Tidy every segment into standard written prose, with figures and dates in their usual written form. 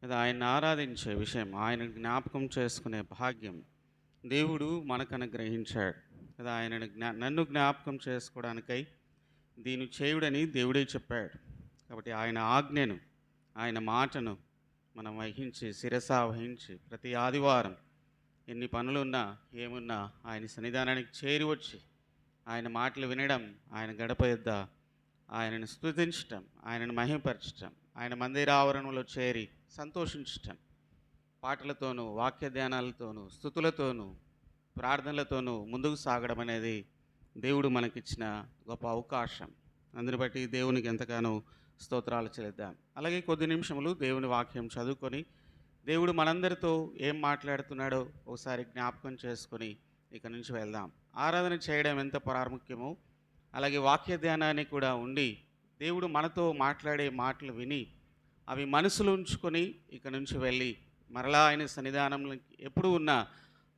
అది ఆయన్ని ఆరాధించే విషయం, ఆయన జ్ఞాపకం చేసుకునే భాగ్యం దేవుడు మనకు అనుగ్రహించాడు కదా. నన్ను జ్ఞాపకం చేసుకోవడానికై దీన్ని చేయుడని దేవుడే చెప్పాడు. కాబట్టి ఆయన ఆజ్ఞను, ఆయన మాటను మనం వహించి, శిరస వహించి, ప్రతి ఆదివారం ఎన్ని పనులున్నా ఏమున్నా ఆయన సన్నిధానానికి చేరి వచ్చి ఆయన మాటలు వినడం, ఆయన గడప యొద్ద ఆయనను స్తుతించటం, ఆయనను మహిమపరచటం, ఆయన మందిర ఆవరణలో చేరి సంతోషించటం, పాటలతోనూ వాక్య ధ్యానాలతోనూ స్తుతులతోనూ ప్రార్థనలతోనూ ముందుకు సాగడం అనేది దేవుడు మనకిచ్చిన గొప్ప అవకాశం. అందుని బట్టి దేవునికి ఎంతగానో స్తోత్రాలు చెల్లిద్దాం. అలాగే కొద్ది నిమిషములు దేవుని వాక్యం చదువుకొని దేవుడు మనందరితో ఏం మాట్లాడుతున్నాడో ఒకసారి జ్ఞాపకం చేసుకొని ఇక నుంచి వెళ్దాం. ఆరాధన చేయడం ఎంత ప్రాముఖ్యమో అలాగే వాక్య ధ్యానాన్ని కూడా ఉండి దేవుడు మనతో మాట్లాడే మాటలు విని అవి మనసులో ఉంచుకొని ఇక నుంచి వెళ్ళి మరలా ఆయన సన్నిధానంలో ఎప్పుడు ఉన్నా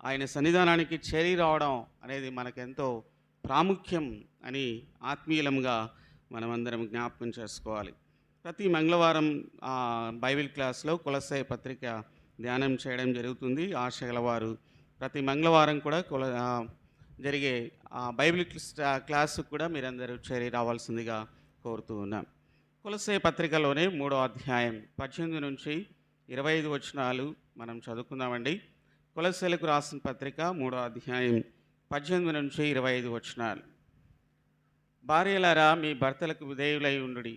ఆయన సన్నిధానానికి చేరి రావడం అనేది మనకెంతో ప్రాముఖ్యం అని ఆత్మీయులంగా మనమందరం జ్ఞాపకం చేసుకోవాలి. ప్రతి మంగళవారం బైబిల్ క్లాస్లో కొలస్సై పత్రిక ధ్యానం చేయడం జరుగుతుంది. ఆశగలవారు ప్రతి మంగళవారం కూడా జరిగే బైబిల్ క్లాసు కూడా మీరందరూ చేరి రావాల్సిందిగా కోరుతూ ఉన్నాం. కొలస్సై పత్రికలోనే 3వ అధ్యాయం 18 నుంచి 25 వచనాలు మనం చదువుకుందామండి. కొలస్సైలకు రాసిన పత్రిక 3వ అధ్యాయం 18 నుంచి 25 వచనాలు. భార్యలారా, మీ భర్తలకు విధేయులై ఉండుడి,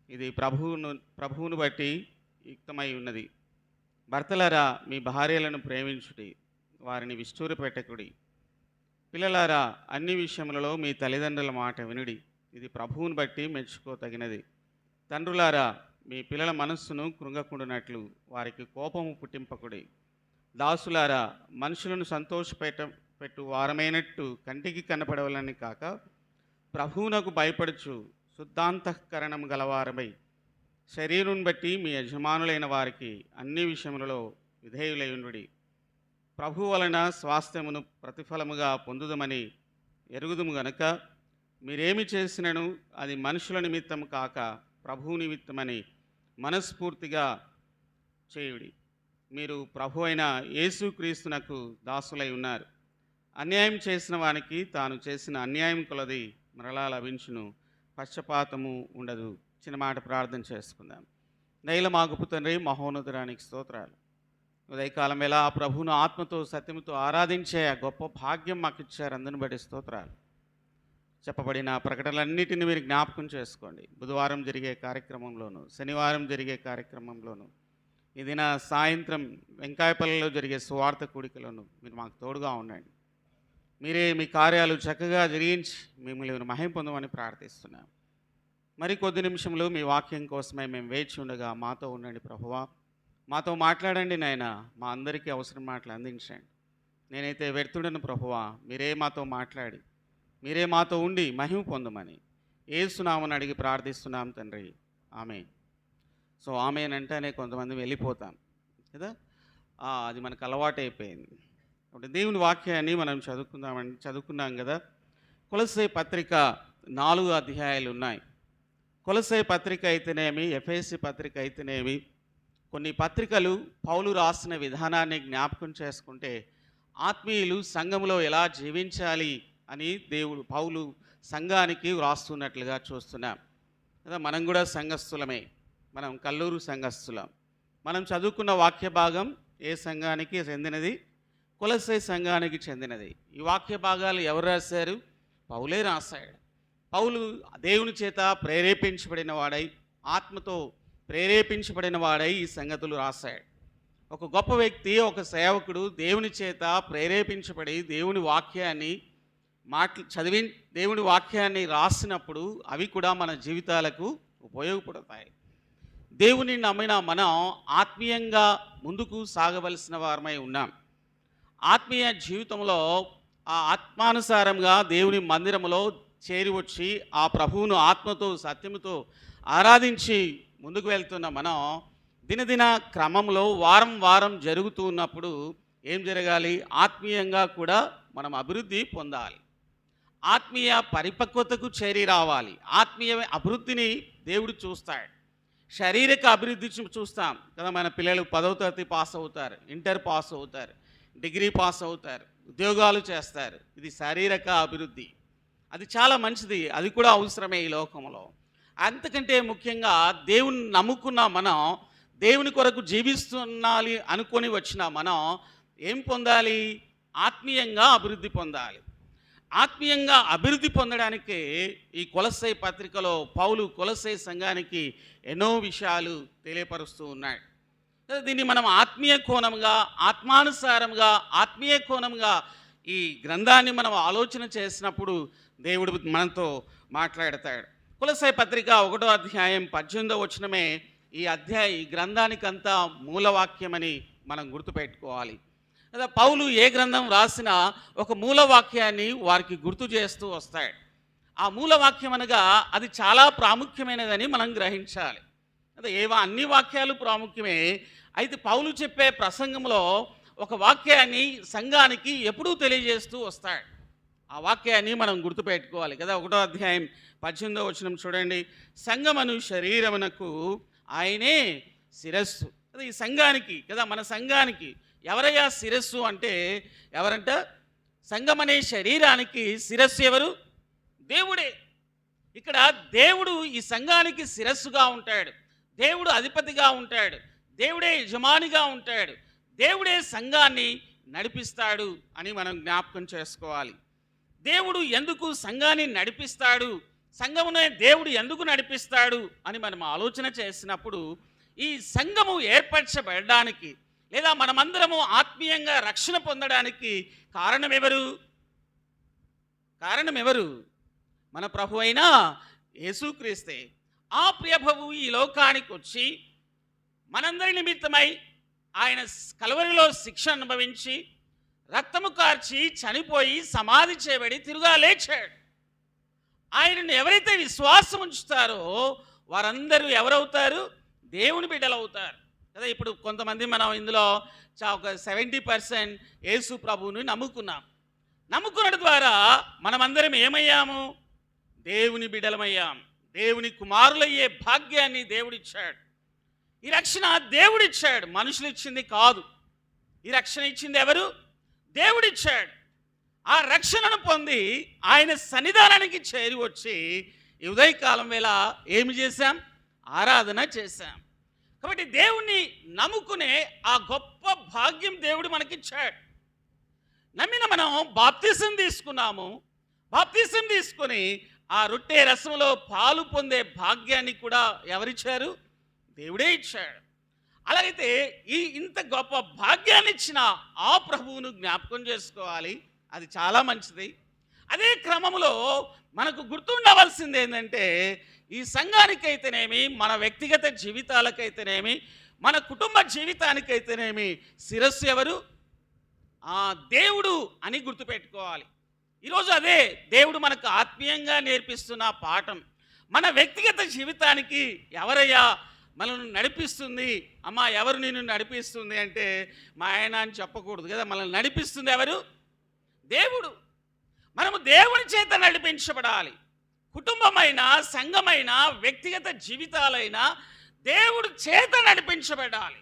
ఇది ప్రభువును బట్టి యుక్తమై ఉన్నది. భర్తలారా, మీ భార్యలను ప్రేమించుడి, వారిని విస్తూరి పెట్టకుడి. పిల్లలారా, అన్ని విషయములలో మీ తల్లిదండ్రుల మాట వినుడి, ఇది ప్రభువును బట్టి మెచ్చుకోతగినది. తండ్రులారా, మీ పిల్లల మనస్సును కృంగకుండునట్లు వారికి కోపము పుట్టింపకుడి. దాసులారా, మనుషులను పెట్టు వారమైనట్టు కంటికి కనపడవలని కాక ప్రభువునకు భయపడుచు శుద్ధాంతఃకరణము గలవారమై శరీరం బట్టి మీ యజమానులైన వారికి అన్ని విషయములలో విధేయులై ఉండుడి. ప్రభు వలన స్వాస్థ్యమును ప్రతిఫలముగా పొందుదమని ఎరుగుదుము గనుక మీరేమి చేసినను అది మనుషుల నిమిత్తము కాక ప్రభువు నిమిత్తమని మనస్ఫూర్తిగా చేయుడి. మీరు ప్రభు అయిన యేసుక్రీస్తునకు దాసులై ఉన్నారు. అన్యాయం చేసిన వానికి తాను చేసిన అన్యాయం కొలది మరలా లభించును, పక్షపాతము ఉండదు. చిన్న మాట ప్రార్థన చేసుకుందాం. దయల మా గొప్ప తండ్రి, మహోన్నతుడానికి స్తోత్రాలు. ఉదయకాలం వేళ ఆ ప్రభువును ఆత్మతో సత్యముతో ఆరాధించే ఆ గొప్ప భాగ్యం మాకు ఇచ్చారు. అందుని బట్టి స్తోత్రాలు. చెప్పబడిన ప్రకటనలన్నిటిని మీరు జ్ఞాపకం చేసుకోండి. బుధవారం జరిగే కార్యక్రమంలోను, శనివారం జరిగే కార్యక్రమంలోను, ఈ దిన సాయంత్రం వెంకాయపల్లిలో జరిగే సువార్త కూడికలోను మీరు మాకు తోడుగా ఉండండి. మీరే మీ కార్యాలు చక్కగా జరిగించి మిమ్మల్ని మహిమ పొందమని ప్రార్థిస్తున్నాం. మరి కొద్ది నిమిషంలో మీ వాక్యం కోసమే మేము వేచి ఉండగా మాతో ఉండండి ప్రభువా. మాతో మాట్లాడండి నాయన. మా అందరికీ అవసరం మాటలు అందించండి. నేనైతే వ్యర్థుడను ప్రభువా, మీరే మాతో మాట్లాడి మీరే మాతో ఉండి మహిమ పొందమని యేసునామమున అడిగి ప్రార్థిస్తున్నాం తండ్రి, ఆమేన్. సో ఆమేన్ అంటేనే కొంతమంది వెళ్ళిపోతాం కదా, అది మనకు అలవాటైపోయింది. కాబట్టి దేవుని వాక్యాన్ని మనం చదువుకున్నాం కదా. కొలస్సై పత్రిక 4 అధ్యాయాలు ఉన్నాయి. కొలస్సై పత్రిక అయితేనేమి, ఎఫెసీ పత్రిక అయితేనేమి, కొన్ని పత్రికలు పౌలు రాసిన విధానాన్ని జ్ఞాపకం చేసుకుంటే ఆత్మీయులు సంఘములో ఎలా జీవించాలి అని పౌలు సంఘానికి వ్రాస్తున్నట్లుగా చూస్తున్నాం కదా. మనం కూడా సంఘస్థులమే, మనం కల్లూరు సంఘస్థులం. మనం చదువుకున్న వాక్య భాగం ఏ సంఘానికి చెందినది? కొలస్సై సంఘానికి చెందినది. ఈ వాక్య భాగాలు ఎవరు రాశారు? పౌలే రాశాడు. పౌలు దేవుని చేత ప్రేరేపించబడిన వాడై, ఆత్మతో ప్రేరేపించబడిన వాడై ఈ సంగతులు రాశాడు. ఒక గొప్ప వ్యక్తి, ఒక సేవకుడు దేవుని చేత ప్రేరేపించబడి దేవుని వాక్యాన్ని చదివి దేవుని వాక్యాన్ని రాసినప్పుడు అవి కూడా మన జీవితాలకు ఉపయోగపడతాయి. దేవుని నమ్మిన మనం ఆత్మీయంగా ముందుకు సాగవలసిన వారమై ఉన్నాం. ఆత్మీయ జీవితంలో ఆ ఆత్మానుసారంగా దేవుని మందిరములో చేరి వచ్చి ఆ ప్రభువును ఆత్మతో సత్యముతో ఆరాధించి ముందుకు వెళ్తున్న మనం దినదిన క్రమంలో వారం వారం జరుగుతూ ఉన్నప్పుడు ఏం జరగాలి? ఆత్మీయంగా కూడా మనం అభివృద్ధి పొందాలి. ఆత్మీయ పరిపక్వతకు చేరి రావాలి. ఆత్మీయ అభివృద్ధిని దేవుడు చూస్తాడు. శారీరక అభివృద్ధి చూస్తాం కదా. మన పిల్లలు 10వ తరగతి పాస్ అవుతారు, ఇంటర్ పాస్ అవుతారు, డిగ్రీ పాస్ అవుతారు, ఉద్యోగాలు చేస్తారు. ఇది శారీరక అభివృద్ధి. అది చాలా మంచిది, అది కూడా అవసరమే ఈ లోకంలో. అంతకంటే ముఖ్యంగా దేవుని నమ్ముకున్న మనం, దేవుని కొరకు జీవిస్తున్నాలి అనుకొని వచ్చిన మనం ఏం పొందాలి? ఆత్మీయంగా అభివృద్ధి పొందాలి. ఆత్మీయంగా అభివృద్ధి పొందడానికి ఈ కొలస్సై పత్రికలో పౌలు కొలస్సై సంఘానికి ఎన్నో విషయాలు తెలియపరుస్తూ ఉన్నాడు. దీన్ని మనం ఆత్మీయ కోణంగా, ఆత్మానుసారంగా, ఆత్మీయ కోణంగా ఈ గ్రంథాన్ని మనం ఆలోచన చేసినప్పుడు దేవుడు మనతో మాట్లాడతాడు. కొలస్సై పత్రిక 1వ అధ్యాయం 18వ వచనమే ఈ గ్రంథానికంతా మూలవాక్యమని మనం గుర్తుపెట్టుకోవాలి. లేదా పౌలు ఏ గ్రంథం రాసినా ఒక మూలవాక్యాన్ని వారికి గుర్తు చేస్తూ వస్తాడు. ఆ మూలవాక్యం అనగా అది చాలా ప్రాముఖ్యమైనదని మనం గ్రహించాలి. అదే అన్ని వాక్యాలు ప్రాముఖ్యమే. అయితే పౌలు చెప్పే ప్రసంగంలో ఒక వాక్యాన్ని సంఘానికి ఎప్పుడూ తెలియజేస్తూ వస్తాడు. ఆ వాక్యాన్ని మనం గుర్తుపెట్టుకోవాలి కదా. 1వ అధ్యాయం 18వ వచనం చూడండి. సంఘమను శరీరమునకు ఆయనే శిరస్సు. అదే ఈ సంఘానికి కదా, మన సంఘానికి ఎవరయ్యా శిరస్సు అంటే ఎవరంట? సంఘం అనే శరీరానికి శిరస్సు ఎవరు? దేవుడే. ఇక్కడ దేవుడు ఈ సంఘానికి శిరస్సుగా ఉంటాడు, దేవుడు అధిపతిగా ఉంటాడు, దేవుడే యజమానిగా ఉంటాడు, దేవుడే సంఘాన్ని నడిపిస్తాడు అని మనం జ్ఞాపకం చేసుకోవాలి. దేవుడు ఎందుకు సంఘాన్ని నడిపిస్తాడు, సంఘమునే దేవుడు ఎందుకు నడిపిస్తాడు అని మనం ఆలోచన చేసినప్పుడు ఈ సంఘము ఏర్పరచబడడానికి లేదా మనమందరము ఆత్మీయంగా రక్షణ పొందడానికి కారణం ఎవరు? మన ప్రభు అయిన యేసుక్రీస్తే. ఆ ప్రియభువు ఈ లోకానికి వచ్చి మనందరి నిమిత్తమై ఆయన కలవరిలో శిక్ష అనుభవించి రక్తము కార్చి చనిపోయి సమాధి చేయబడి తిరుగా లేచాడు. ఆయనను ఎవరైతే విశ్వాసం ఉంచుతారో వారందరూ ఎవరవుతారు? దేవుని బిడ్డలు అవుతారు కదా. ఇప్పుడు కొంతమంది మనం ఇందులో ఒక 70% యేసు ప్రభువుని నమ్ముకున్నది ద్వారా మనమందరం ఏమయ్యాము? దేవుని బిడ్డలమయ్యాం. దేవుని కుమారులయ్యే భాగ్యాన్ని దేవుడిచ్చాడు. ఈ రక్షణ దేవుడిచ్చాడు, మనుషులు ఇచ్చింది కాదు. ఈ రక్షణ ఇచ్చింది ఎవరు? దేవుడిచ్చాడు. ఆ రక్షణను పొంది ఆయన సన్నిధానానికి చేరి వచ్చి ఈ ఉదయకాలం వేళ ఏమి చేశాం? ఆరాధన చేశాం. కాబట్టి దేవుణ్ణి నమ్ముకునే ఆ గొప్ప భాగ్యం దేవుడు మనకిచ్చాడు. నమ్మిన మనం బాప్తిసం తీసుకున్నాము. బాప్తిసం తీసుకొని ఆ రొట్టె రసంలో పాలు పొందే భాగ్యాన్ని కూడా ఎవరిచ్చారు? దేవుడే ఇచ్చాడు. అలాగైతే ఇంత గొప్ప భాగ్యాన్ని ఇచ్చిన ఆ ప్రభువును జ్ఞాపకం చేసుకోవాలి. అది చాలా మంచిది. అదే క్రమంలో మనకు గుర్తుండవలసింది ఏంటంటే ఈ సంఘానికైతేనేమి, మన వ్యక్తిగత జీవితాలకైతేనేమి, మన కుటుంబ జీవితానికైతేనేమి శిరస్సు ఎవరు? దేవుడు అని గుర్తుపెట్టుకోవాలి. ఈరోజు అదే దేవుడు మనకు ఆత్మీయంగా నేర్పిస్తున్న పాఠం. మన వ్యక్తిగత జీవితానికి ఎవరయ్యా మనల్ని నడిపిస్తుంది? అమ్మా ఎవరు నిన్ను నడిపిస్తుంది అంటే మా ఆయన అని చెప్పకూడదు కదా. మనల్ని నడిపిస్తుంది ఎవరు? దేవుడు. మనము దేవుని చేత నడిపించబడాలి. కుటుంబమైనా, సంఘమైనా, వ్యక్తిగత జీవితాలైనా దేవుడు చేత నడిపించబడాలి.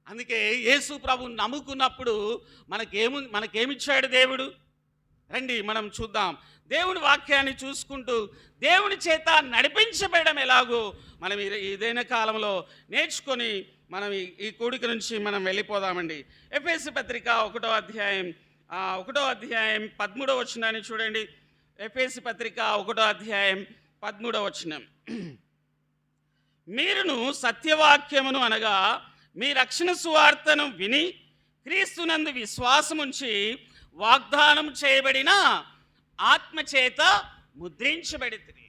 అందుకే యేసు ప్రభువుని నమ్ముకున్నప్పుడు మనకేమిచ్చాడు దేవుడు? రండి మనం చూద్దాం. దేవుని వాక్యాన్ని చూసుకుంటూ దేవుని చేత నడిపించబడడం ఎలాగో మనం ఇదైన కాలంలో నేర్చుకొని మనం ఈ కూడిక నుంచి మనం వెళ్ళిపోదామండి. ఎఫెసీ పత్రిక 1వ అధ్యాయం 13వ వచనాన్ని చూడండి. ఎఫెసీ పత్రిక 1వ అధ్యాయం 13వ వచనం. మీరును సత్యవాక్యమును అనగా మీ రక్షణ సువార్తను విని క్రీస్తునందు విశ్వాసముంచి వాగ్దానం చేయబడిన ఆత్మచేత ముద్రించబడితిరి.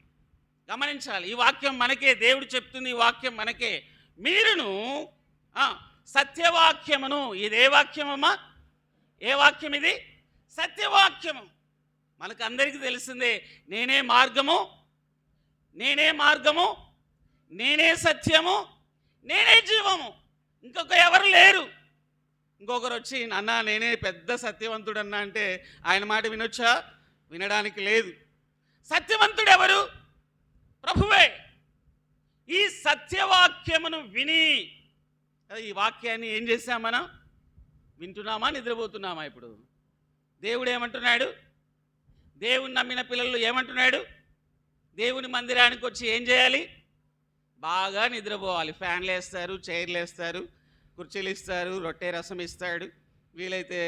గమనించాలి, ఈ వాక్యం మనకే, దేవుడు చెప్తుంది ఈ వాక్యం మనకే. మీరును సత్యవాక్యమును. ఇదే వాక్యమమ్మా? ఏ వాక్యం ఇది? సత్యవాక్యము. మనకు అందరికీ తెలిసిందే, నేనే మార్గము, నేనే సత్యము, నేనే జీవము, ఇంకొక ఎవరు లేరు. ఇంకొకరు వచ్చి అన్నా నేనే పెద్ద సత్యవంతుడు అన్నా అంటే ఆయన మాట వినొచ్చా? వినడానికి లేదు. సత్యవంతుడు ఎవరు? ప్రభువే. ఈ సత్యవాక్యమును విని, ఈ వాక్యాన్ని ఏం చేశాం మనం? వింటున్నామా, నిద్రపోతున్నామా? ఇప్పుడు దేవుడు ఏమంటున్నాడు? దేవుని నమ్మిన పిల్లలు ఏమంటున్నాడు? దేవుని మందిరానికి వచ్చి ఏం చేయాలి? బాగా నిద్రపోవాలి. ఫ్యాన్లు వేస్తారు, చైర్లు వేస్తారు, కుర్చీలు ఇస్తారు, రొట్టె రసం ఇస్తాడు, వీలైతే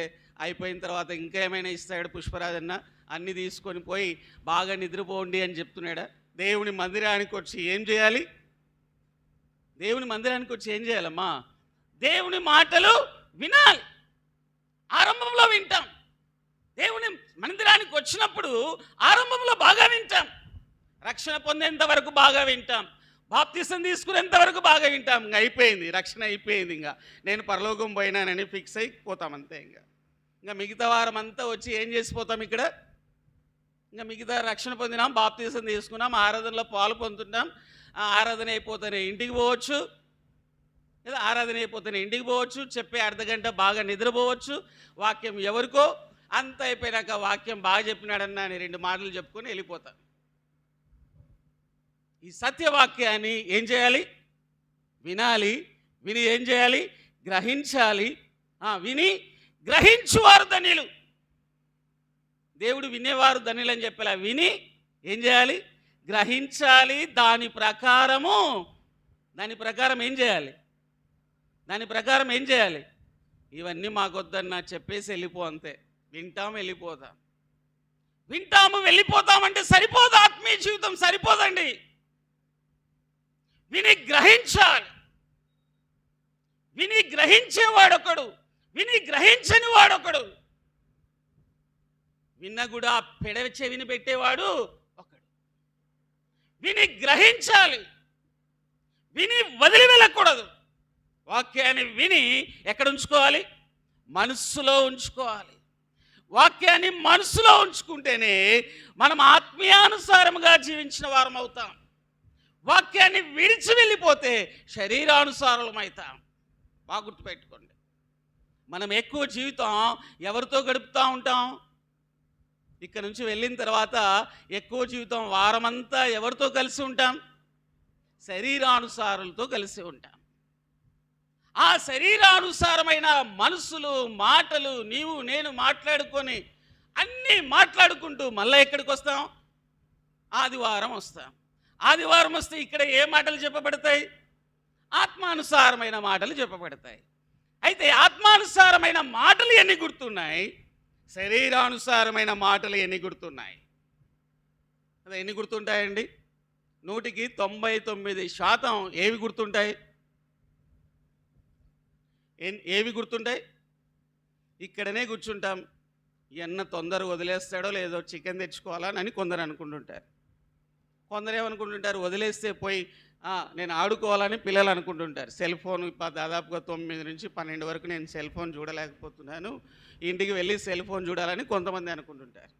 అయిపోయిన తర్వాత ఇంకా ఏమైనా ఇస్తాడు పుష్పరాజన్న. అన్నీ తీసుకొని పోయి బాగా నిద్రపోండి అని చెప్తున్నాడా? దేవుని మందిరానికి వచ్చి ఏం చేయాలి? దేవుని మందిరానికి వచ్చి ఏం చేయాలమ్మా? దేవుని మాటలు వినాలి. ఆరంభంలో వింటాం. దేవుని మందిరానికి వచ్చినప్పుడు ఆరంభంలో బాగా వింటాం. రక్షణ పొందేంత వరకు బాగా వింటాం. బాప్తిసం తీసుకునేంత వరకు బాగా వింటాం. ఇంకా అయిపోయింది, రక్షణ అయిపోయింది. ఇంకా నేను పరలోకం పోయినానని ఫిక్స్ అయిపోతాం అంతే. ఇంకా మిగతా వారం అంతా వచ్చి ఏం చేసిపోతాం ఇక్కడ? ఇంకా మిగతా రక్షణ పొందినాం, బాప్తిసం తీసుకున్నాం, ఆరాధనలో పాలు పొందుతున్నాం. ఆరాధన అయిపోతేనే ఇంటికి పోవచ్చు, లేదా ఆరాధన అయిపోతేనే ఇంటికి పోవచ్చు, చెప్పే అర్ధగంట బాగా నిద్రపోవచ్చు. వాక్యం ఎవరికో, అంత అయిపోయినాక వాక్యం బాగా చెప్పినాడన్నా అని 2 మాటలు చెప్పుకొని వెళ్ళిపోతాను. ఈ సత్యవాక్యాన్ని ఏం చేయాలి? వినాలి. విని ఏం చేయాలి? గ్రహించాలి. విని గ్రహించువారు ధన్యులు. దేవుడు వినేవారు ధన్యులు అని చెప్పేలా విని ఏం చేయాలి? గ్రహించాలి. దాని ప్రకారం ఏం చేయాలి? దాని ప్రకారం ఏం చేయాలి? ఇవన్నీ మాకొద్దన్నా చెప్పేసి వెళ్ళిపో అంతే. వింటాం, వెళ్ళిపోతాం. వింటాము, వెళ్ళిపోతామంటే సరిపోదు. ఆత్మీయ జీవితం సరిపోదండి. విని గ్రహించాలి. విని గ్రహించేవాడొకడు, విని గ్రహించని వాడొకడు. విన్న కూడా పెడవ చెవిని పెట్టేవాడు ఒకడు. విని గ్రహించాలి. విని వదిలి వెళ్ళకూడదు. వాక్యాన్ని విని ఎక్కడ ఉంచుకోవాలి? మనస్సులో ఉంచుకోవాలి. వాక్యాన్ని మనస్సులో ఉంచుకుంటేనే మనం ఆత్మీయానుసారముగా జీవించిన వారం అవుతాం. వాక్యాన్ని విడిచి వెళ్ళిపోతే శరీరానుసారమవుతాం. బాగా గుర్తుపెట్టుకోండి. మనం ఎక్కువ జీవితం ఎవరితో గడుపుతూ ఉంటాం? ఇక్కడ నుంచి వెళ్ళిన తర్వాత ఎక్కువ జీవితం వారమంతా ఎవరితో కలిసి ఉంటాం? శరీరానుసారులతో కలిసి ఉంటాం. ఆ శరీరానుసారమైన మనసులు, మాటలు నీవు నేను మాట్లాడుకొని అన్నీ మాట్లాడుకుంటూ మళ్ళీ ఎక్కడికి వస్తాం? ఆదివారం వస్తాం. ఆదివారం వస్తే ఇక్కడ ఏ మాటలు చెప్పబడతాయి? ఆత్మానుసారమైన మాటలు చెప్పబడతాయి. అయితే ఆత్మానుసారమైన మాటలు ఎన్ని గుర్తున్నాయి? శరీరానుసారమైన మాటలు ఎన్ని గుర్తున్నాయి? అదే ఎన్ని గుర్తుంటాయండి? 100కి 99% ఏవి గుర్తుంటాయి? ఏవి గుర్తుంటాయి? ఇక్కడనే కూర్చుంటాం. ఎన్న తొందరగా వదిలేస్తాడో లేదో చికెన్ తెచ్చుకోవాలని కొందరు అనుకుంటుంటారు. కొందరు ఏమనుకుంటుంటారు? వదిలేస్తే పోయి నేను ఆడుకోవాలని పిల్లలు అనుకుంటుంటారు. సెల్ ఫోన్ దాదాపుగా 9 నుంచి 12 వరకు నేను సెల్ ఫోన్ చూడలేకపోతున్నాను, ఇంటికి వెళ్ళి సెల్ ఫోన్ చూడాలని కొంతమంది అనుకుంటుంటారు.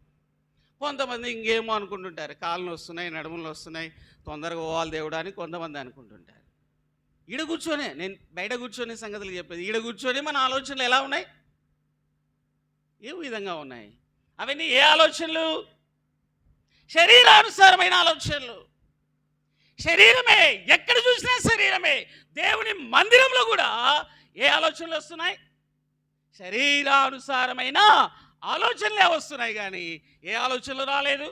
కొంతమంది ఇంకేమో అనుకుంటుంటారు, కాళ్ళు వస్తున్నాయి, నడుములు వస్తున్నాయి, తొందరగా పోవాలి దేవుడా అని కొంతమంది అనుకుంటుంటారు. ఈడ కూర్చొని, నేను బయట కూర్చొని సంగతులు చెప్పేది, ఈడ కూర్చొని మన ఆలోచనలు ఎలా ఉన్నాయి? ఏ విధంగా ఉన్నాయి? అవన్నీ ఏ ఆలోచనలు? శరీరానుసారమైన ఆలోచనలు. శరీరమే, ఎక్కడ చూసినా శరీరమే. దేవుని మందిరంలో కూడా ఏ ఆలోచనలు వస్తున్నాయి? శరీరానుసారమైన ఆలోచనలే వస్తున్నాయి, కానీ ఏ ఆలోచనలు రాలేదు.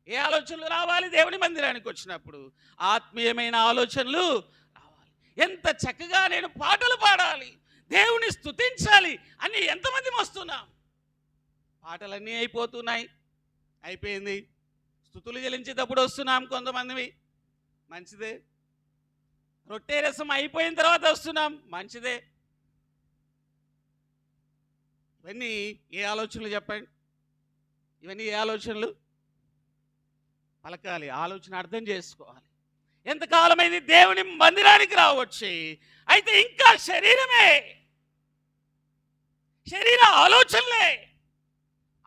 ఏ ఆలోచనలు రావాలి? దేవుని మందిరానికి వచ్చినప్పుడు ఆత్మీయమైన ఆలోచనలు రావాలి. ఎంత చక్కగా నేను పాటలు పాడాలి, దేవుని స్తుతించాలి అని ఎంతమంది వస్తున్నాం? పాటలన్నీ అయిపోతున్నాయి, అయిపోయింది. స్తుతులు చెల్లించేటప్పుడు వస్తున్నాం కొంతమందివి, మంచిదే. రొట్టె రసం అయిపోయిన తర్వాత వస్తున్నాం, మంచిదే. ఇవన్నీ ఏ ఆలోచనలు చెప్పండి? ఇవన్నీ ఏ ఆలోచనలు? పలకాలి, ఆలోచన అర్థం చేసుకోవాలి. ఎంతకాలమైంది దేవుని మందిరానికి రావచ్చి, అయితే ఇంకా శరీరమే, శరీర ఆలోచనలే.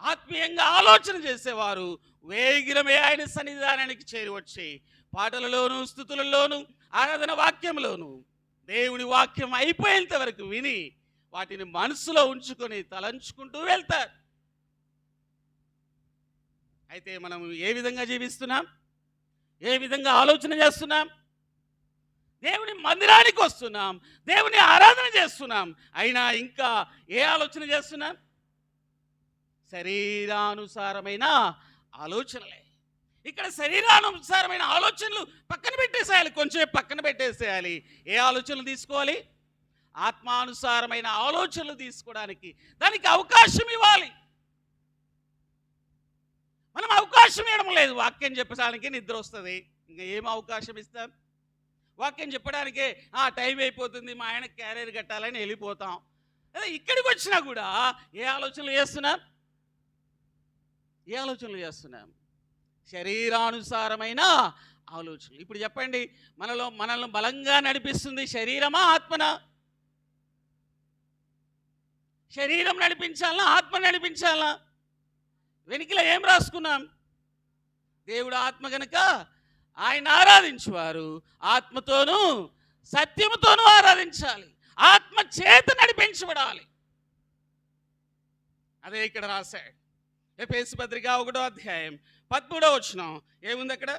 ఆత్మీయంగా ఆలోచన చేసేవారు వేగిరమే ఆయన సన్నిధానానికి చేరువచ్చి పాటలలోను, స్తుతులలోను, ఆరాధన వాక్యంలోను దేవుని వాక్యం అయిపోయేంత వరకు విని వాటిని మనసులో ఉంచుకొని తలంచుకుంటూ వెళ్తారు. అయితే మనం ఏ విధంగా జీవిస్తున్నాం? ఏ విధంగా ఆలోచన చేస్తున్నాం? దేవుని మందిరానికి వస్తున్నాం, దేవుని ఆరాధన చేస్తున్నాం, అయినా ఇంకా ఏ ఆలోచన చేస్తున్నాం? శరీరానుసారమైన ఆలోచనలే. ఇక్కడ శరీరానుసారమైన ఆలోచనలు పక్కన పెట్టేసేయాలి, కొంచెం పక్కన పెట్టేసేయాలి. ఏ ఆలోచనలు తీసుకోవాలి? ఆత్మానుసారమైన ఆలోచనలు తీసుకోవడానికి దానికి అవకాశం ఇవ్వాలి. మనం అవకాశం ఇవ్వడం లేదు. వాక్యం చెప్పడానికి నిద్ర వస్తుంది, ఇంకా ఏం అవకాశం ఇస్తాం? వాక్యం చెప్పడానికే టైం అయిపోతుంది, మా ఆయన క్యారియర్ కట్టాలని వెళ్ళిపోతాం. అదే ఇక్కడికి వచ్చినా కూడా ఏ ఆలోచనలు చేస్తున్నాం? ఏ ఆలోచనలు చేస్తున్నాం? శరీరానుసారమైన ఆలోచనలు. ఇప్పుడు చెప్పండి, మనల్ని బలంగా నడిపిస్తుంది శరీరమా ఆత్మనా? శరీరం నడిపించాలా, ఆత్మ నడిపించాలా? వెనుకలో ఏం రాసుకున్నాం? దేవుడు ఆత్మ గనుక ఆయన ఆరాధించువారు ఆత్మతోనూ సత్యముతోనూ ఆరాధించాలి, ఆత్మ చేత నడిపించబడాలి. అదే ఇక్కడ రాశాడు. ఎఫెసీ పత్రిక 1వ అధ్యాయం 13వ వచనం ఏముంది అక్కడ?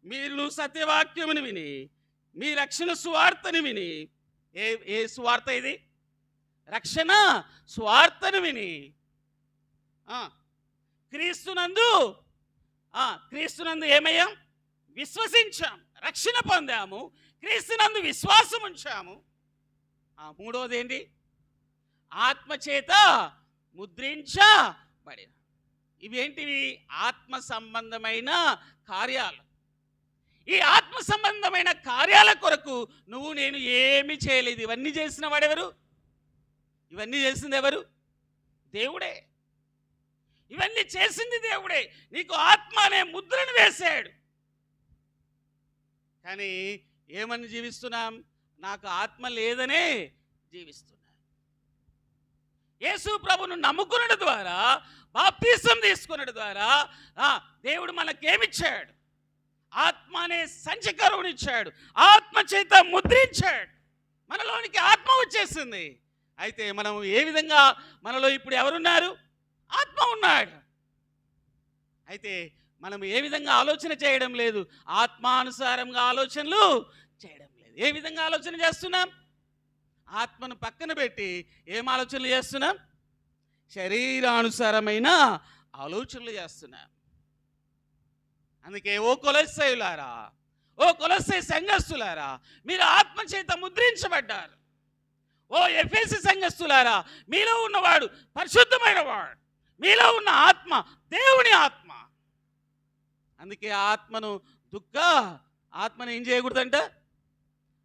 మీరు సత్యవాక్యమును విని మీ రక్షణ సువార్తను విని, ఏ సువార్త ఇది? రక్షణ సువార్తను విని క్రీస్తునందు ఏమయ్యాం? విశ్వసించాం, రక్షణ పొందాము, క్రీస్తునందు విశ్వాసం ఉంచాము. మూడవది ఏంటి? ఆత్మచేత ముద్రించబడిన. ఇవేంటివి? ఆత్మ సంబంధమైన కార్యాలు. ఈ ఆత్మ సంబంధమైన కార్యాల కొరకు నువ్వు నేను ఏమి చేయలేదు. ఇవన్నీ చేసిన వాడెవరు? ఇవన్నీ చేసింది ఎవరు? దేవుడే. ఇవన్నీ చేసింది దేవుడే. నీకు ఆత్మ అనే ముద్రను వేశాడు. కానీ ఏమని జీవిస్తున్నాం? నాకు ఆత్మ లేదనే జీవిస్తున్నాం. యేసు ప్రభును నమ్ముకున్నది ద్వారా, బాప్తిసం తీసుకున్నది ద్వారా దేవుడు మనకేమిచ్చాడు? ఆత్మ అనే సంచకరువునిచ్చాడు, ఆత్మ చేత ముద్రించాడు. మనలోనికి ఆత్మ వచ్చేసింది. అయితే మనం ఏ విధంగా, మనలో ఇప్పుడు ఎవరున్నారు? ఆత్మ ఉన్నాడు. అయితే మనం ఏ విధంగా ఆలోచన చేయడం లేదు? ఆత్మానుసారంగా ఆలోచనలు చేయడం లేదు. ఏ విధంగా ఆలోచన చేస్తున్నాం? ఆత్మను పక్కన పెట్టి ఏం ఆలోచనలు చేస్తున్నాం? శరీరానుసారమైన ఆలోచనలు చేస్తున్నాం. అందుకే ఓ కొలొస్సీయులారా, ఓ కొలొస్సీ సంఘస్థులారా, మీరు ఆత్మ చేత ముద్రించబడ్డారు. ఓ ఎఫెసీ సంఘస్థులారా, మీలో ఉన్నవాడు పరిశుద్ధమైన వాడు, మీలో ఉన్న ఆత్మ దేవుని ఆత్మ. అందుకే ఆత్మను ఆత్మని ఏం చేయకూడదంట?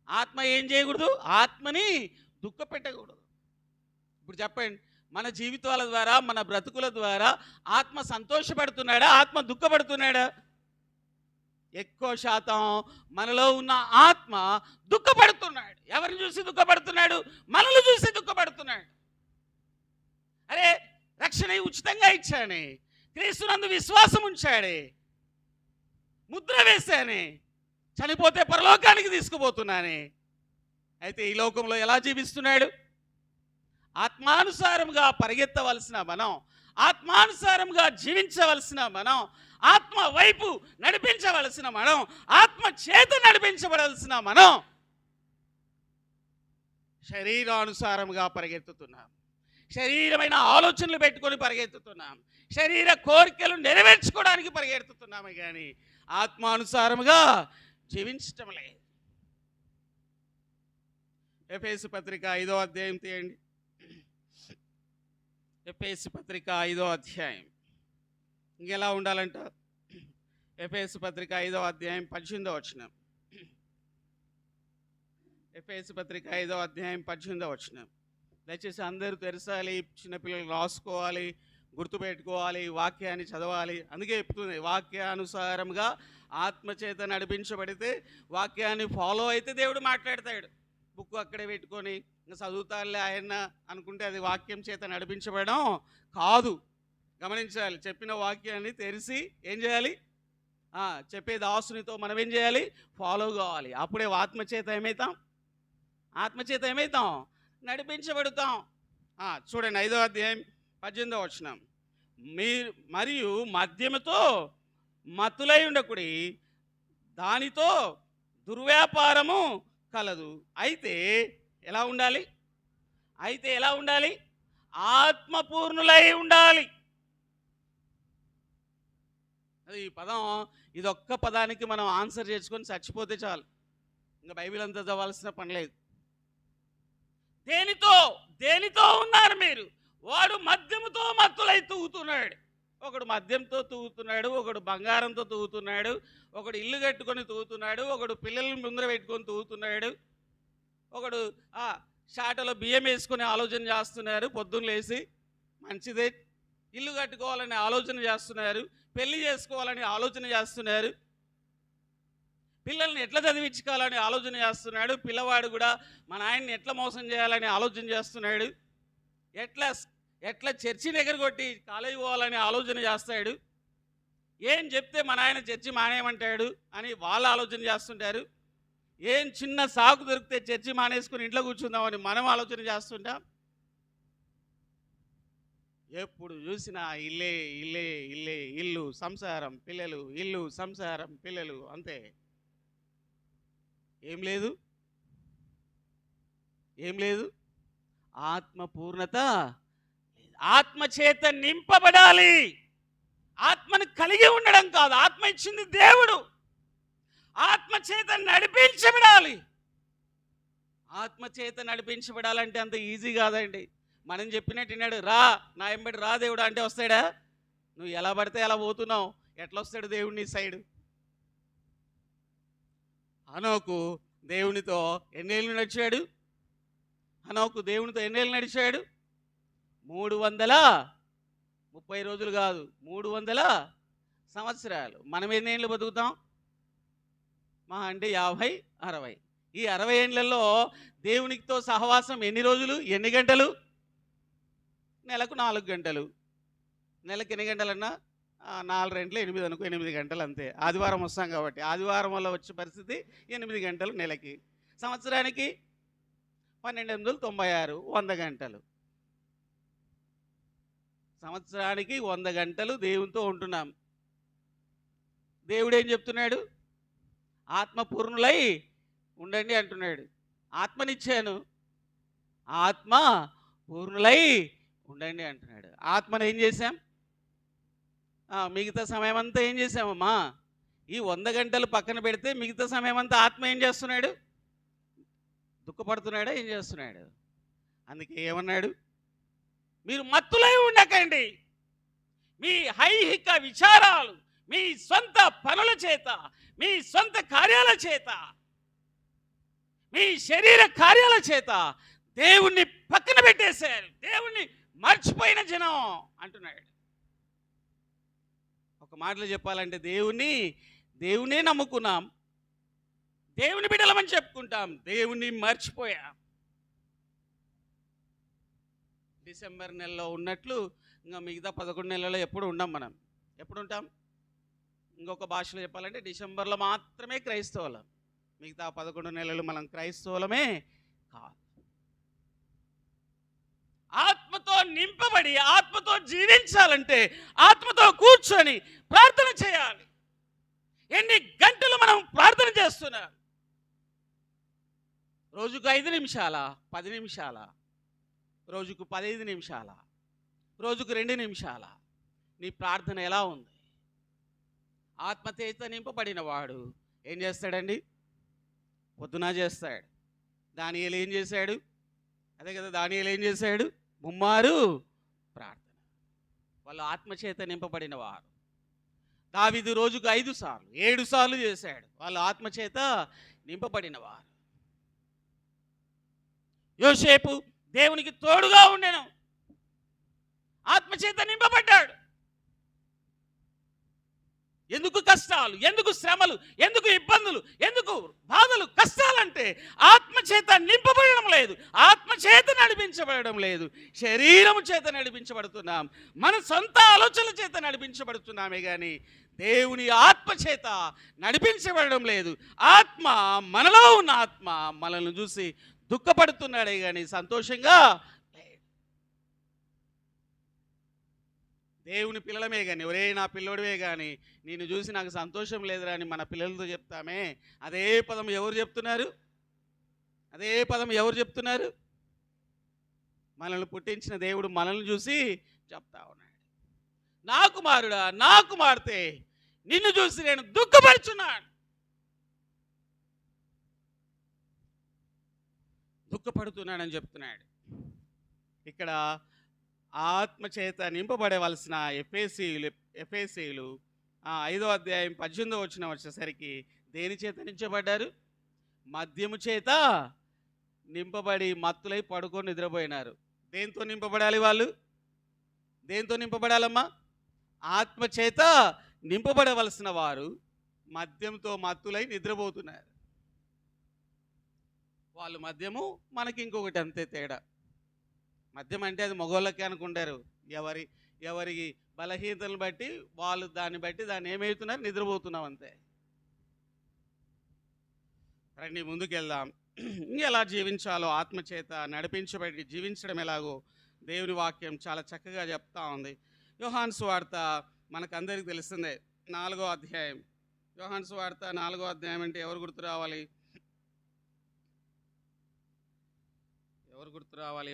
ఆత్మ ఏం చేయకూడదు? ఆత్మని దుఃఖ పెట్టకూడదు. ఇప్పుడు చెప్పండి, మన జీవితాల ద్వారా, మన బ్రతుకుల ద్వారా ఆత్మ సంతోషపడుతున్నాడా, ఆత్మ దుఃఖపడుతున్నాడా? ఎక్కువ శాతం మనలో ఉన్న ఆత్మ దుఃఖపడుతున్నాడు. ఎవరిని చూసి దుఃఖపడుతున్నాడు? మనల్ని చూసి దుఃఖపడుతున్నాడు. అరే, రక్షణ ఉచితంగా ఇచ్చానే, క్రీస్తునందు విశ్వాసం ఉంచాడే, ముద్ర వేశానే, చనిపోతే పరలోకానికి తీసుకుపోతున్నానే. అయితే ఈ లోకంలో ఎలా జీవిస్తున్నాడు? ఆత్మానుసారంగా పరిగెత్తవలసిన మనం, ఆత్మానుసారంగా జీవించవలసిన మనం, ఆత్మ వైపు నడిపించవలసిన మనం, ఆత్మ చేత నడిపించబడాల్సిన మనం శరీరానుసారంగా పరిగెత్తుతున్నాం. శరీరమైన ఆలోచనలు పెట్టుకొని పరిగెత్తుతున్నాం. శరీర కోరికలు నెరవేర్చుకోవడానికి పరిగెత్తుతున్నామే కానీ ఆత్మానుసారముగా జీవించటం లేదు. ఎఫెసీ పత్రిక 5వ అధ్యాయం తీయండి. ఎఫెసీ పత్రిక 5వ అధ్యాయం ఇంకెలా ఉండాలంట? ఎఫెసీ పత్రిక 5వ అధ్యాయం 18వ వచనం. ఎఫెసీ పత్రిక 5వ అధ్యాయం 18వ వచనం. దయచేసి అందరూ తెరచాలి, చిన్నపిల్లలు రాసుకోవాలి, గుర్తుపెట్టుకోవాలి, వాక్యాన్ని చదవాలి. అందుకే చెప్తుంది, వాక్యానుసారంగా ఆత్మచేత నడిపించబడితే, వాక్యాన్ని ఫాలో అయితే దేవుడు మాట్లాడతాడు. బుక్ అక్కడే పెట్టుకొని ఇంకా చదువుతారులే ఆయన అనుకుంటే అది వాక్యం చేత నడిపించబడడం కాదు. గమనించాలి, చెప్పిన వాక్యాన్ని తెరిచి ఏం చేయాలి? చెప్పే దాసునితో మనం ఏం చేయాలి? ఫాలో కావాలి. అప్పుడే ఆత్మచేత ఏమవుతాం? ఆత్మచేత ఏమవుతాం? నడిపించబడుతాం. చూడండి 5వ అధ్యాయం 18వ వచనం. మరియు మద్యముతో మత్తులై ఉండకుడి, దానితో దుర్వ్యాపారము కలదు. అయితే ఎలా ఉండాలి? ఆత్మపూర్ణులై ఉండాలి. అది ఈ పదం, ఇదొక్క పదానికి మనం ఆన్సర్ చేసుకొని చచ్చిపోతే చాలు, ఇంకా బైబిల్ అంతా చదవాల్సిన పని లేదు. దేనితో ఉన్నారు మీరు? వాడు మద్యముతో మత్తులై తూగుతున్నాడు. ఒకడు మద్యంతో తూగుతున్నాడు, ఒకడు బంగారంతో తూగుతున్నాడు, ఒకడు ఇల్లు కట్టుకొని తూగుతున్నాడు, ఒకడు పిల్లల్ని ముందర పెట్టుకొని తూగుతున్నాడు, ఒకడు షాటలో బియ్యం వేసుకునే ఆలోచన చేస్తున్నారు. పొద్దున్న లేచి మంచిదే, ఇల్లు కట్టుకోవాలని ఆలోచన చేస్తున్నారు, పెళ్లి చేసుకోవాలని ఆలోచన చేస్తున్నారు, పిల్లల్ని ఎట్లా చదివించుకోవాలని ఆలోచన చేస్తున్నాడు. పిల్లవాడు కూడా మా నాయన్ని ఎట్లా మోసం చేయాలని ఆలోచన చేస్తున్నాడు. ఎట్లా చర్చి దగ్గర కొట్టి కాలేజీ పోవాలని ఆలోచన చేస్తాడు. ఏం చెప్తే మా నాయన చర్చి మానేయమంటాడు అని వాళ్ళు ఆలోచన చేస్తుంటారు. ఏం చిన్న సాకు దొరికితే చర్చి మానేసుకుని ఇంట్లో కూర్చుందామని మనం ఆలోచన చేస్తుంటాం. ఎప్పుడు చూసినా ఇల్లే ఇల్లే ఇల్లే, ఇల్లు సంసారం పిల్లలు, ఇల్లు సంసారం పిల్లలు, అంతే. ఏం లేదు. ఆత్మపూర్ణత, ఆత్మచేత నింపబడాలి. ఆత్మను కలిగి ఉండడం కాదు, ఆత్మ ఇచ్చింది దేవుడు. ఆత్మచేత నడిపించబడాలి. ఆత్మచేత నడిపించబడాలంటే అంత ఈజీ కాదండి. మనం చెప్పినట్టు విన్నాడు, రా నా ఎంబడి రా దేవుడు అంటే వస్తాడా? నువ్వు ఎలా పడితే ఎలా పోతున్నావు, ఎట్లా వస్తాడు దేవుడు నీ సైడు? హనోకు దేవునితో ఎన్నేళ్ళు నడిచాడు? 330 రోజులు కాదు, 300 సంవత్సరాలు. మనం ఎన్నేళ్ళు బతుకుతాం? మహా అంటే 50-60. ఈ 60 ఏళ్లలో దేవునితో సహవాసం ఎన్ని రోజులు, ఎన్ని గంటలు? నెలకు 4 గంటలు. నెలకు ఎన్ని గంటలన్నా 4 2 8 అనుకో, 8 గంటలు అంతే. ఆదివారం వస్తాం కాబట్టి ఆదివారం వల్ల వచ్చే పరిస్థితి 8 గంటలు నెలకి. సంవత్సరానికి 12 96, 100 గంటలు. సంవత్సరానికి 100 గంటలు దేవునితో ఉంటున్నాం. దేవుడు ఏం చెప్తున్నాడు? ఆత్మపూర్ణులై ఉండండి అంటున్నాడు. ఆత్మనిచ్చాను, ఆత్మ పూర్ణులై ఉండండి అంటున్నాడు. ఆత్మను ఏం చేశాం? మిగతా సమయం అంతా ఏం చేసామమ్మా? ఈ 100 గంటలు పక్కన పెడితే మిగతా సమయం అంతా ఆత్మ ఏం చేస్తున్నాడు? దుఃఖపడుతున్నాడా? ఏం చేస్తున్నాడు? అందుకే ఏమన్నాడు? మీరు మత్తులై ఉండకండి. మీ ఐహిక విచారాలు, మీ సొంత పనుల చేత, మీ సొంత కార్యాల చేత, మీ శరీర కార్యాల చేత దేవుణ్ణి పక్కన పెట్టేశారు. దేవుణ్ణి మర్చిపోయిన జనం అంటున్నాడు. ఒక మాటలో చెప్పాలంటే దేవునే నమ్ముకున్నాం, దేవుని బిడ్డలమని చెప్పుకుంటాం, దేవుణ్ణి మర్చిపోయాం. డిసెంబర్ నెలలో ఉన్నట్లు ఇంకా మిగతా 11 నెలల్లో ఎప్పుడు ఉండం. మనం ఎప్పుడు ఉంటాం? ఇంకొక భాషలో చెప్పాలంటే డిసెంబర్లో మాత్రమే క్రైస్తవులం, మిగతా 11 నెలలు మనం క్రైస్తవులమే కాదు. ఆత్మతో నింపబడి ఆత్మతో జీవించాలంటే ఆత్మతో కూర్చొని ప్రార్థన చేయాలి. ఎన్ని గంటలు మనం ప్రార్థన చేస్తున్నాం? రోజుకు 5 నిమిషాల, 10 నిమిషాల, రోజుకు 15 నిమిషాల, రోజుకు 2 నిమిషాల? నీ ప్రార్థన ఎలా ఉంది? ఆత్మచేత నింపబడిన వాడు ఏం చేస్తాడండి? పొద్దున చేస్తాడు. దానియేలు ఏం చేశాడు? అదే కదా, దానియేలు ఏం చేశాడు? ముమ్మారు ప్రార్థన. వాళ్ళు ఆత్మచేత నింపబడిన వారు. దావీదు రోజుకు 5 సార్లు, 7 సార్లు చేశాడు. వాళ్ళు ఆత్మచేత నింపబడిన వారు. యోసేపు దేవునికి తోడుగా ఉండెను, ఆత్మచేత నింపబడ్డాడు. ఎందుకు కష్టాలు, ఎందుకు శ్రమలు, ఎందుకు ఇబ్బందులు, ఎందుకు బాధలు, కష్టాలంటే ఆత్మచేత నింపబడడం లేదు, ఆత్మచేత నడిపించబడడం లేదు. శరీరము చేత నడిపించబడుతున్నాం, మన సొంత ఆలోచనల చేత నడిపించబడుతున్నామే కానీ దేవుని ఆత్మచేత నడిపించబడడం లేదు. ఆత్మ, మనలో ఉన్న ఆత్మ మనల్ని చూసి దుఃఖపడుతున్నాడే కానీ సంతోషంగా లేదు. దేవుని పిల్లలమే కానీ, ఒరే నా పిల్లోడివే కానీ నిన్ను చూసి నాకు సంతోషం లేదురా అని మన పిల్లలతో చెప్తామే, అదే పదం ఎవరు చెప్తున్నారు? అదే పదం ఎవరు చెప్తున్నారు? మనల్ని పుట్టించిన దేవుడు మనల్ని చూసి చెప్తా ఉన్నాడు, నా కుమారుడా, నా కుమార్తె, నిన్ను చూసి నేను దుఃఖపడుచున్నాను. దుఃఖపడుతున్నాడని చెప్తున్నాడు. ఇక్కడ ఆత్మచేత నింపబడవలసిన ఎఫేసీయులు 5వ అధ్యాయం 18వ వచనం వచ్చేసరికి దేని చేత నించబడ్డారు? మద్యము చేత నింపబడి మత్తులై పడుకొని నిద్రపోయినారు. దేంతో నింపబడాలి వాళ్ళు? దేంతో నింపబడాలమ్మా? ఆత్మచేత నింపబడవలసిన వారు మద్యంతో మత్తులై నిద్రపోతున్నారు. వాళ్ళు మద్యము, మనకి ఇంకొకటి అంతే తేడా. మద్యం అంటే అది మగవాళ్ళకి అనుకుంటారు. ఎవరి బలహీనతలను బట్టి వాళ్ళు దాన్ని ఏమవుతున్నారు? నిద్రపోతున్నాం అంతే. రండి ముందుకెళ్దాం. ఎలా జీవించాలో ఆత్మచేత నడిపించబడి జీవించడం ఎలాగో దేవుని వాక్యం చాలా చక్కగా చెప్తా ఉంది. యోహాను సువార్త మనకందరికీ తెలిసిందే, 4వ అధ్యాయం. యోహాను సువార్త 4వ అధ్యాయం అంటే ఎవరు గుర్తు రావాలి?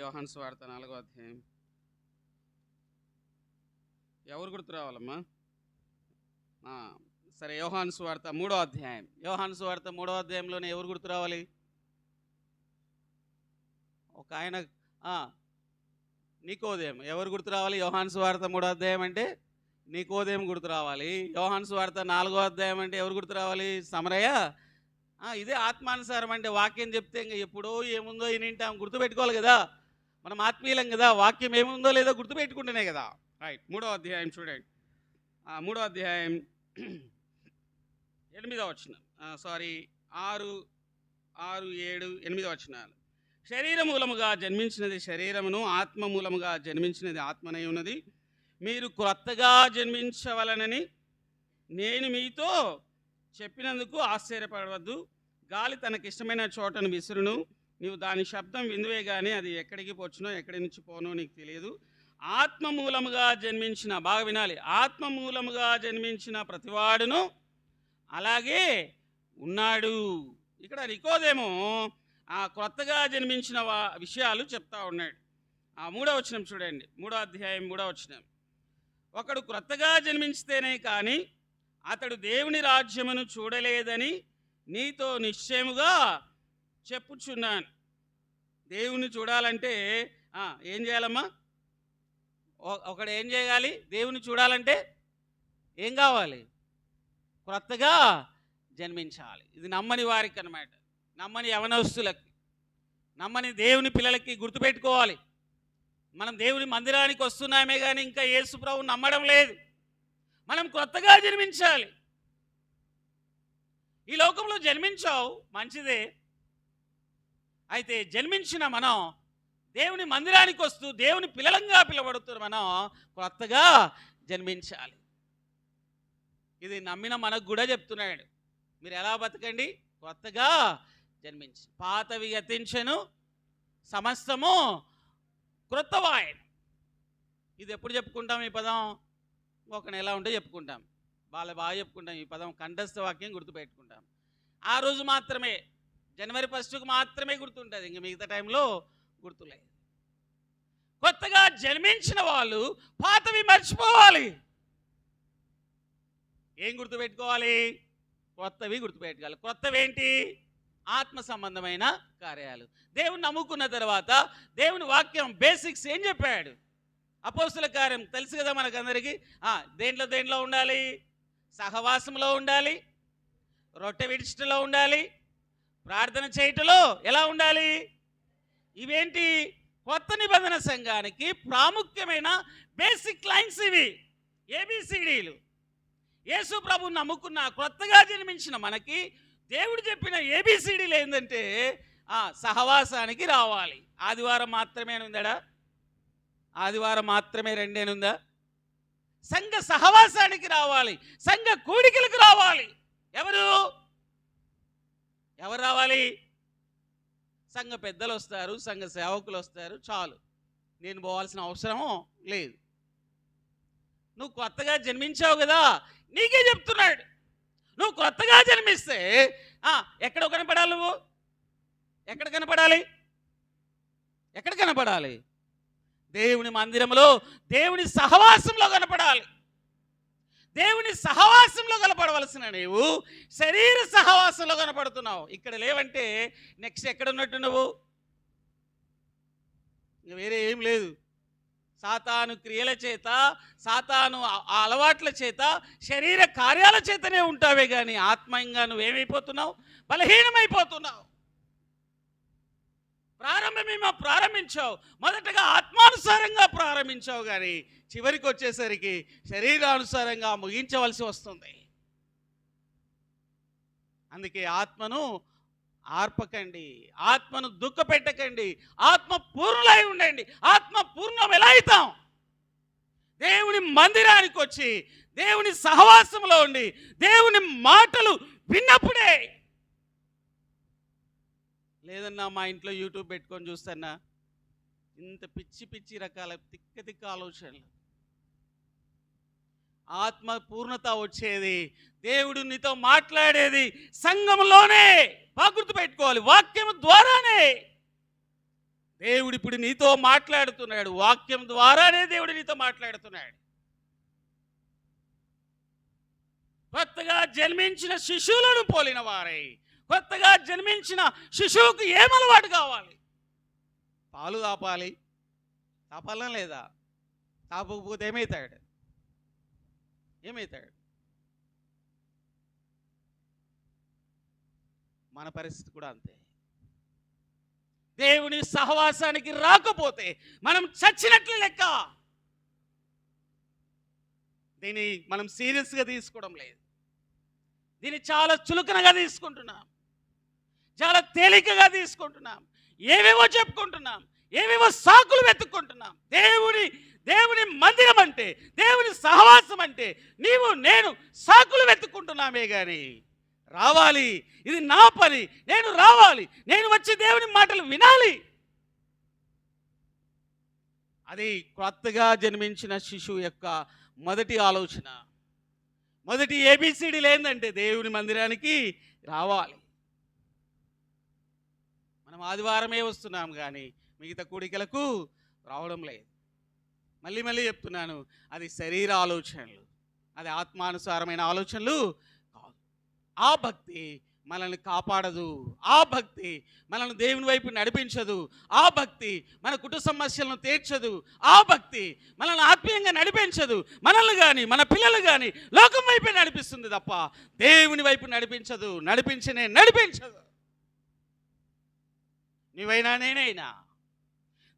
యోహాను సువార్త 4వ అధ్యాయం ఎవరు గుర్తు రావాలమ్మా? సరే, యోహాను సువార్త 3వ అధ్యాయం. యోహాను సువార్త 3వ అధ్యాయంలోనే ఎవరు గుర్తు రావాలి? ఒక ఆయన నికోదేము. ఎవరు గుర్తు రావాలి? యోహాను సువార్త 3వ అధ్యాయం అంటే నికోదేము గుర్తు రావాలి. యోహాను సువార్త 4వ అధ్యాయం అంటే ఎవరు గుర్తు రావాలి? సమరయ్య. ఇదే ఆత్మానుసారం అంటే వాక్యం చెప్తే ఇంకా ఎప్పుడో ఏముందో వినింటాం, గుర్తుపెట్టుకోవాలి కదా. మనం ఆత్మీయులం కదా, వాక్యం ఏముందో లేదో గుర్తుపెట్టుకుంటేనే కదా. రైట్, 3వ అధ్యాయం చూడండి. 3వ అధ్యాయం 8వ వచనం, 6, 7, 8వ వచనాలు. శరీర మూలముగా జన్మించినది శరీరమును, ఆత్మ మూలముగా జన్మించినది ఆత్మనై ఉన్నది. మీరు క్రొత్తగా జన్మించవలనని నేను మీతో చెప్పినందుకు ఆశ్చర్యపడవద్దు. గాలి తనకిష్టమైన చోటను విసురును, నీవు దాని శబ్దం విందువే కానీ అది ఎక్కడికి పోచునో ఎక్కడి నుంచి పోనో నీకు తెలియదు. ఆత్మ మూలముగా జన్మించిన, బాగా వినాలి, ఆత్మ మూలముగా జన్మించిన ప్రతివాడును అలాగే ఉన్నాడు. ఇక్కడ నికోదేమో క్రొత్తగా జన్మించిన విషయాలు చెప్తా ఉన్నాడు. 3వ వచనం చూడండి, 3వ అధ్యాయం 3వ వచనం. ఒకడు క్రొత్తగా జన్మించితేనే కానీ అతడు దేవుని రాజ్యమును చూడలేదని నీతో నిశ్చయముగా చెప్పుచున్నాను. దేవుని చూడాలంటే ఏం చేయాలమ్మా? ఒకడు ఏం చేయాలి? దేవుని చూడాలంటే ఏం కావాలి? క్రొత్తగా జన్మించాలి. ఇది నమ్మని వారికి అన్నమాట, నమ్మని యవనస్తులకి, నమ్మని దేవుని పిల్లలకి గుర్తుపెట్టుకోవాలి. మనం దేవుని మందిరానికి వస్తున్నామే కానీ ఇంకా యేసు ప్రభువుని నమ్మడం లేదు. మనం క్రొత్తగా జన్మించాలి. ఈ లోకంలో జన్మించావు, మంచిదే. అయితే జన్మించిన మనం దేవుని మందిరానికి వస్తూ దేవుని పిల్లలంగా పిలవడుతున్న మనం క్రొత్తగా జన్మించాలి. ఇది నమ్మిన మనకు కూడా చెప్తున్నాడు, మీరు ఎలా బతకండి? క్రొత్తగా జన్మించి. పాతవి గతించెను, సమస్తము క్రొత్తవాయెను. ఇది ఎప్పుడు చెప్పుకుంటాం ఈ పదం? ఒక నెల ఉంటే చెప్పుకుంటాం, బాగా చెప్పుకుంటాం ఈ పదం. కంఠస్థ వాక్యం గుర్తుపెట్టుకుంటాం. ఆ రోజు మాత్రమే, జనవరి 1కు మాత్రమే గుర్తుంటుంది, ఇంక మిగతా టైంలో గుర్తులేదు. కొత్తగా జన్మించిన వాళ్ళు పాతవి మర్చిపోవాలి. ఏం గుర్తుపెట్టుకోవాలి? కొత్తవి గుర్తుపెట్టుకోవాలి. కొత్తవి ఏంటి? ఆత్మ సంబంధమైన కార్యాలు. దేవుని నమ్ముకున్న తర్వాత దేవుని వాక్యం బేసిక్స్ ఏం చెప్పాడు? అపోస్తుల కార్యం తెలుసు కదా మనకందరికీ. దేంట్లో ఉండాలి? సహవాసంలో ఉండాలి, రొట్టె విడిచటలో ఉండాలి, ప్రార్థన చేయటంలో ఎలా ఉండాలి? ఇవేంటి? కొత్త నిబంధన సంఘానికి ప్రాముఖ్యమైన బేసిక్ లైన్స్ ఇవి, ABCDలు. యేసు ప్రభువుని నమ్ముకున్న కొత్తగా జన్మించిన మనకి దేవుడు చెప్పిన ABCDలు ఏంటంటే సహవాసానికి రావాలి. ఆదివారం మాత్రమే ఉందా? ఆదివారం మాత్రమే రెండేనుందా? సంఘ సహవాసానికి రావాలి, సంఘ కూడికలకు రావాలి. ఎవరు రావాలి? సంఘ పెద్దలు వస్తారు, సంఘ సేవకులు వస్తారు, చాలు. నేను పోవాల్సిన అవసరం లేదు. నువ్వు కొత్తగా జన్మించావు కదా, నీకే చెప్తున్నాడు. నువ్వు కొత్తగా జన్మిస్తే ఎక్కడ కనపడాలి? నువ్వు ఎక్కడ కనపడాలి? ఎక్కడ కనపడాలి? దేవుని మందిరంలో, దేవుని సహవాసంలో కనపడాలి. దేవుని సహవాసంలో కనపడవలసిన నీవు శరీర సహవాసంలో కనపడుతున్నావు. ఇక్కడ లేవంటే నెక్స్ట్ ఎక్కడ ఉన్నట్టు నువ్వు? వేరే ఏం లేదు. సాతాను క్రియల చేత, సాతాను అలవాట్ల చేత, శరీర కార్యాల చేతనే ఉంటావే కానీ ఆత్మీయంగా నువ్వేమైపోతున్నావు? బలహీనమైపోతున్నావు. ప్రారంభించావు, మొదటగా ఆత్మానుసారంగా ప్రారంభించావు, కానీ చివరికి వచ్చేసరికి శరీరానుసారంగా ముగించవలసి వస్తుంది. అందుకే ఆత్మను ఆర్పకండి, ఆత్మను దుఃఖ పెట్టకండి, ఆత్మ పూర్ణులై ఉండండి. ఆత్మ పూర్ణం ఎలా అవుతాం? దేవుని మందిరానికి వచ్చి, దేవుని సహవాసంలో ఉండి, దేవుని మాటలు విన్నప్పుడే. లేదన్నా మా ఇంట్లో యూట్యూబ్ పెట్టుకొని చూస్తానా, ఇంత పిచ్చి పిచ్చి రకాల తిక్క తిక్క ఆలోచనలు. ఆత్మ పూర్ణత వచ్చేది, దేవుడు నీతో మాట్లాడేది సంఘంలోనే. గుర్తు పెట్టుకోవాలి, వాక్యం ద్వారానే దేవుడు ఇప్పుడు నీతో మాట్లాడుతున్నాడు. వాక్యం ద్వారానే దేవుడు నీతో మాట్లాడుతున్నాడు. కొత్తగా జన్మించిన శిశువులను పోలిన వారై, కొత్తగా జన్మించిన శిశువుకు ఏం అలవాటు కావాలి? పాలు తాపాలి. తాపాలా లేదా? తాపకపోతే ఏమవుతాడు? మన పరిస్థితి కూడా అంతే. దేవుని సహవాసానికి రాకపోతే మనం చచ్చినట్లు లెక్క. దీన్ని మనం సీరియస్గా తీసుకోవడం లేదు. దీన్ని చాలా చులకనగా తీసుకుంటున్నాం, చాలా తేలికగా తీసుకుంటున్నాం. ఏవేవో చెప్పుకుంటున్నాం, ఏవేవో సాకులు వెతుక్కుంటున్నాం. దేవుని మందిరం అంటే, దేవుని సహవాసం అంటే నీవు నేను సాకులు వెతుక్కుంటున్నామే కానీ రావాలి, ఇది నా పని, నేను రావాలి, నేను వచ్చి దేవుని మాటలు వినాలి. అది కొత్తగా జన్మించిన శిశువు యొక్క మొదటి ఆలోచన, మొదటి ఏబిసిడీలు ఏంటంటే దేవుని మందిరానికి రావాలి. మనం ఆదివారమే వస్తున్నాం కానీ మిగతా కూడికలకు రావడం లేదు. మళ్ళీ చెప్తున్నాను, అది శరీర ఆలోచనలు, అది ఆత్మానుసారమైన ఆలోచనలు కాదు. ఆ భక్తి మనల్ని కాపాడదు, ఆ భక్తి మనల్ని దేవుని వైపు నడిపించదు, ఆ భక్తి మన కుటుంబ సమస్యలను తీర్చదు, ఆ భక్తి మనల్ని ఆత్మీయంగా నడిపించదు. మనల్ని కానీ మన పిల్లలు కానీ లోకం వైపే నడిపిస్తుంది తప్ప దేవుని వైపు నడిపించదు, నడిపించదు. నీవైనా నేనైనా